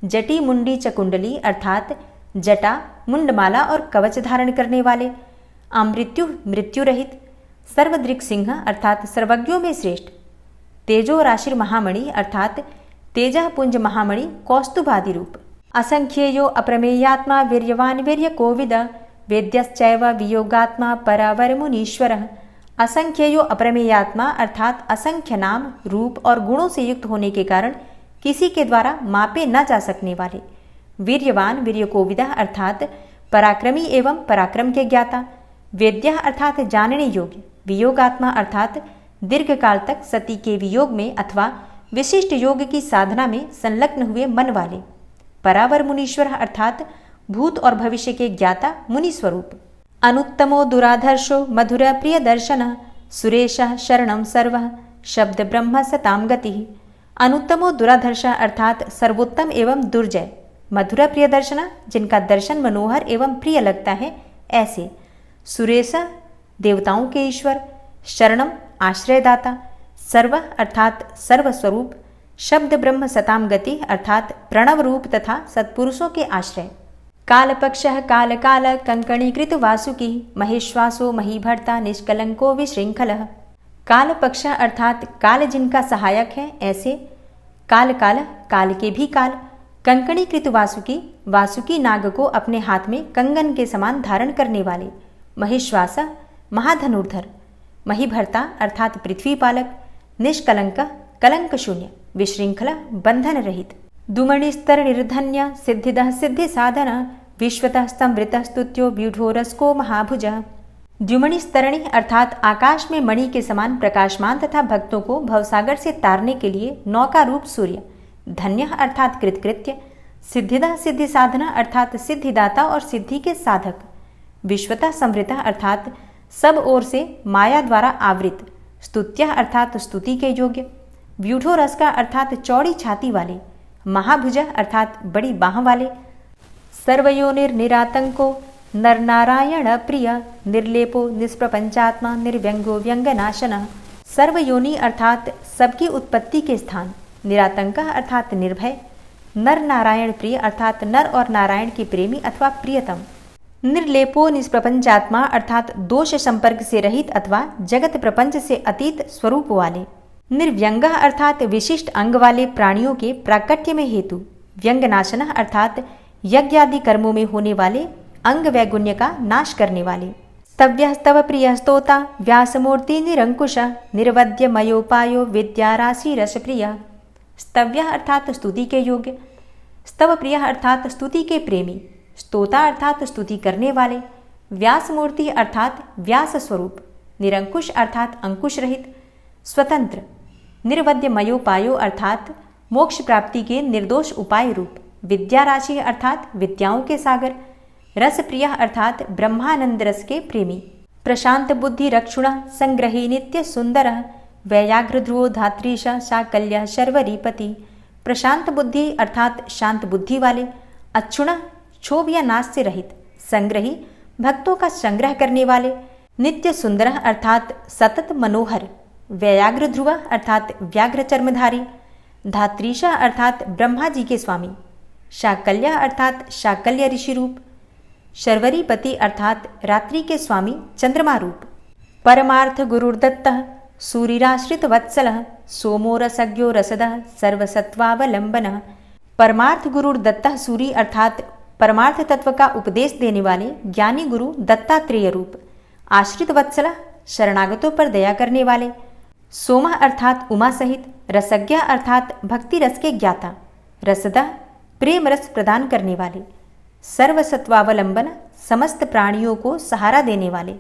जटी मुंडी च कुंडली अर्थात जटा मुंडमाला और कवच धारण करने वाले। अमृत्यु मृत्यु रहित। सर्वदृक् सिंह अर्थात सर्वज्ञों में श्रेष्ठ। तेजो राशिर महामणि अर्थात तेजः पुंज महामणि कौस्तुभादि रूप। असंख्येयो अप्रमेयात्मा वीर्यवान वीर्य कोविद वेद्यश्चैव वियोगात्मा परावर मुनीश्वरः। असंख्येयो अप्रमेयात्मा अर्थात असंख्य नाम रूप और गुणों से युक्त होने के कारण किसी के द्वारा मापे न जा सकने वाले। वीर्यवान वीर्य कोविदः अर्थात पराक्रमी एवं पराक्रम के ज्ञाता। वेद्यः अर्थात जानने योग्य। वियोगात्मा अर्थात दीर्घ काल तक सती के वियोग में अथवा विशिष्ट योग की साधना में संलग्न हुए मन वाले। परावर मुनीश्वर अर्थात भूत और भविष्य के ज्ञाता मुनि स्वरूप। अनुत्तमो दुराधर्षो मधुर प्रिय दर्शन सुरेशः शरणं सर्वः शब्द ब्रह्म सताम गति। अनुत्तमो दुराधर्ष अर्थात सर्वोत्तम एवं दुर्जय। मधुर प्रिय दर्शन जिनका दर्शन मनोहर एवं प्रिय लगता है ऐसे। सुरेश देवताओं के ईश्वर। शरणम आश्रयदाता। सर्व अर्थात सर्वस्वरूप। शब्द ब्रह्म सताम गति अर्थात प्रणव रूप तथा सत्पुरुषों के आश्रय। कालपक्षः काल काल कंकणीकृत वासुकी महेश्वासो महीभर्ता निष्कलंको विशृंखलः। कालपक्ष अर्थात काल जिनका सहायक है ऐसे। काल काल काल के भी काल। कंकणीकृत वासुकी वासुकी नाग को अपने हाथ में कंगन के समान धारण करने वाले। महेश्वास महाधनुर्धर। महीभर्ता अर्थात पृथ्वी पालक। निष्कलंक कलंक शून्य। विशृंखल बंधन रहित। दुमणिस्तर निर्धन्य सिद्धिदः सिद्धि साधन विश्वतः स्तंभृतः स्तुत्यो व्यूढोरस्को महाभुज। द्युमणिस्तरणी अर्थात आकाश में मणि के समान प्रकाशमान तथा भक्तों को भवसागर से तारने के लिए नौका रूप सूर्य। धन्य अर्थात कृतकृत्य। सिद्धिदः सिद्धि साधना अर्थात सिद्धिदाता और सिद्धि के साधक। विश्वतः संवृतः अर्थात सब ओर से माया द्वारा आवृत। स्तुत्य अर्थात स्तुति के योग्य। व्यूढो रस का अर्थात चौड़ी छाती वाले। महाभुज अर्थात बड़ी बाह वाले। सर्वयोनिर निरातंको नर नारायण प्रिय निर्लेपो निष्प्रपंचात्मा निर्व्यंगो व्यंगनाशन। सर्वयोनि अर्थात सबकी उत्पत्ति के स्थान। निरातंक अर्थात निर्भय। नर नारायण प्रिय अर्थात नर और नारायण के प्रेमी अथवा प्रियतम। निर्लेपो निष्प्रपंचात्मा अर्थात दोष संपर्क से रहित अथवा जगत प्रपंच से अतीत स्वरूप वाले। निर्व्यंग अर्थात विशिष्ट अंग वाले प्राणियों के प्राकट्य में हेतु। व्यंगनाशन अर्थात यज्ञ आदि कर्मों में होने वाले अंग वैगुण्य का नाश करने वाले। स्तव्य स्तव प्रिय स्तोता व्यासमूर्ति निरंकुश निर्वद्य मयोपायो विद्या राशि रस प्रिय। स्तव्य अर्थात स्तुति के योग्य। स्तव प्रिय अर्थात स्तुति के प्रेमी। स्तोता अर्थात स्तुति करने वाले। व्यास मूर्ति अर्थात व्यास स्वरूप। निरंकुश अर्थात अंकुश रहित। स्वतंत्र। निर्वद्य मयोपायो अर्थात मोक्ष प्राप्ति के निर्दोष उपाय रूप। विद्या राशि अर्थात विद्याओं के सागर। रस प्रिय अर्थात ब्रह्मानंद रस के प्रेमी। प्रशांत बुद्धि रक्षुण संग्रही नित्य सुंदर वैयाघ्र ध्रुवो धात्रीश शाकल्य शर्वरीपति। प्रशांत बुद्धि अर्थात शांत बुद्धि वाले। अक्षुण क्षोभ या नाश से रहित। संग्रही भक्तों का संग्रह करने वाले। नित्य सुंदर अर्थात सतत मनोहर। वैयाघ्र ध्रुव अर्थात व्याघ्र चर्मधारी। धात्रीश अर्थात ब्रह्मा जी के स्वामी। शाकल्य अर्थात शाकल्य ऋषि रूप। शर्वरीपति अर्थात रात्रि के स्वामी चंद्रमा रूप। परमार्थ गुरुर्दत्त सूरिराश्रित वत्सल सोमो रसज्ञो रसद सर्वसत्वावलंबन। परमार्थ गुरुर्दत्त सूरी अर्थात परमार्थ तत्व का उपदेश देने वाले ज्ञानी गुरु दत्तात्रेय रूप। आश्रित वत्सल शरणागतों पर दया करने वाले। सोम अर्थात उमा सहित। रसज्ञ अर्थात भक्ति रस के ज्ञाता। रसदा प्रेम रस प्रदान करने वाले। सर्वसत्वावलंबन समस्त प्राणियों को सहारा देने वाले।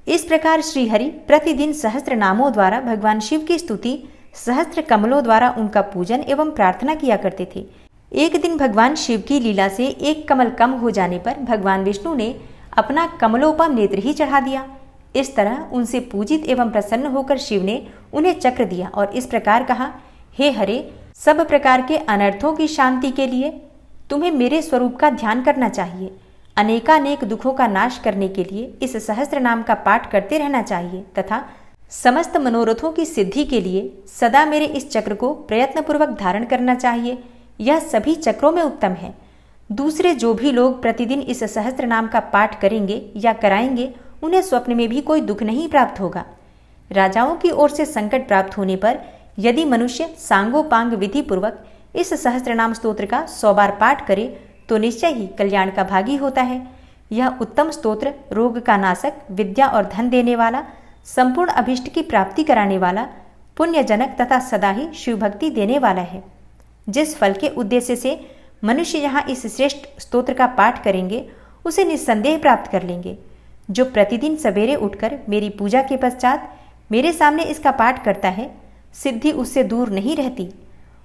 इस प्रकार श्रीहरि प्रतिदिन सहस्त्र नामों द्वारा भगवान शिव की स्तुति, सहस्त्र कमलों द्वारा उनका पूजन एवं प्रार्थना किया करते थे। एक दिन भगवान शिव की लीला से एक कमल कम हो जाने पर भगवान विष्णु ने अपना कमलोपम नेत्र ही चढ़ा दिया। इस तरह उनसे पूजित एवं प्रसन्न होकर शिव ने उन्हें चक्र दिया और इस प्रकार कहा, हे हरे, सब प्रकार के अनर्थों की शांति के लिए तुम्हें मेरे स्वरूप का ध्यान करना चाहिए। अनेकानेक दुखों का नाश करने के लिए इस सहस्त्र नाम का पाठ करते रहना चाहिए तथा समस्त मनोरथों की सिद्धि के लिए सदा मेरे इस चक्र को प्रयत्नपूर्वक धारण करना चाहिए। यह सभी चक्रों में उत्तम है। दूसरे जो भी लोग प्रतिदिन इस सहस्त्र नाम का पाठ करेंगे या कराएंगे, उन्हें स्वप्न में भी कोई दुख नहीं प्राप्त होगा। राजाओं की ओर से संकट प्राप्त होने पर यदि मनुष्य सांगोपांग विधि पूर्वक इस सहस्त्रनाम स्तोत्र का 100 बार पाठ करे तो निश्चय ही कल्याण का भागी होता है। यह उत्तम स्तोत्र रोग का नाशक, विद्या और धन देने वाला, संपूर्ण अभिष्ट की प्राप्ति कराने वाला, पुण्यजनक तथा सदा ही शिव भक्ति देने वाला है। जिस फल के उद्देश्य से मनुष्य यहाँ इस श्रेष्ठ स्तोत्र का पाठ करेंगे उसे निस्संदेह प्राप्त कर लेंगे। जो प्रतिदिन सवेरे उठकर मेरी पूजा के पश्चात मेरे सामने इसका पाठ करता है, सिद्धि उससे दूर नहीं रहती।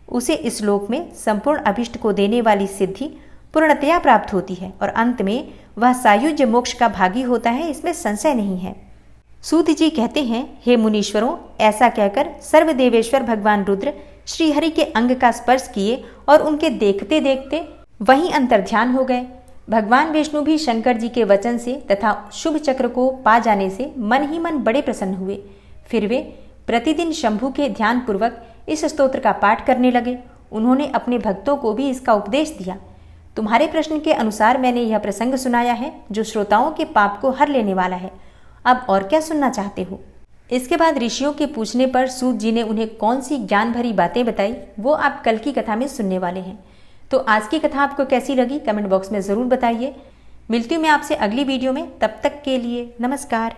उसे इस लोक में संपूर्ण अभिष्ट को देने वाली सिद्धि पूर्णतया प्राप्त होती है और अंत में वह सायुज्य मोक्ष का भागी होता है, इसमें संशय नहीं है। सूत जी कहते हैं, हे मुनीश्वरों, ऐसा कहकर सर्वदेवेश्वर भगवान रुद्र श्रीहरि के अंग का स्पर्श किए और उनके देखते देखते वहीं अंतर्ध्यान हो गए। भगवान विष्णु भी शंकर जी के वचन से तथा शुभ चक्र को पा जाने से मन ही मन बड़े प्रसन्न हुए। फिर वे प्रतिदिन शंभु के ध्यान पूर्वक इस स्तोत्र का पाठ करने लगे। उन्होंने अपने भक्तों को भी इसका उपदेश दिया। तुम्हारे प्रश्न के अनुसार मैंने यह प्रसंग सुनाया है जो श्रोताओं के पाप को हर लेने वाला है। अब और क्या सुनना चाहते हो? इसके बाद ऋषियों के पूछने पर सूत जी ने उन्हें कौन सी ज्ञान भरी बातें बताई, वो आप कल की कथा में सुनने वाले हैं। तो आज की कथा आपको कैसी लगी कमेंट बॉक्स में ज़रूर बताइए। मिलती हूँ मैं आपसे अगली वीडियो में, तब तक के लिए नमस्कार।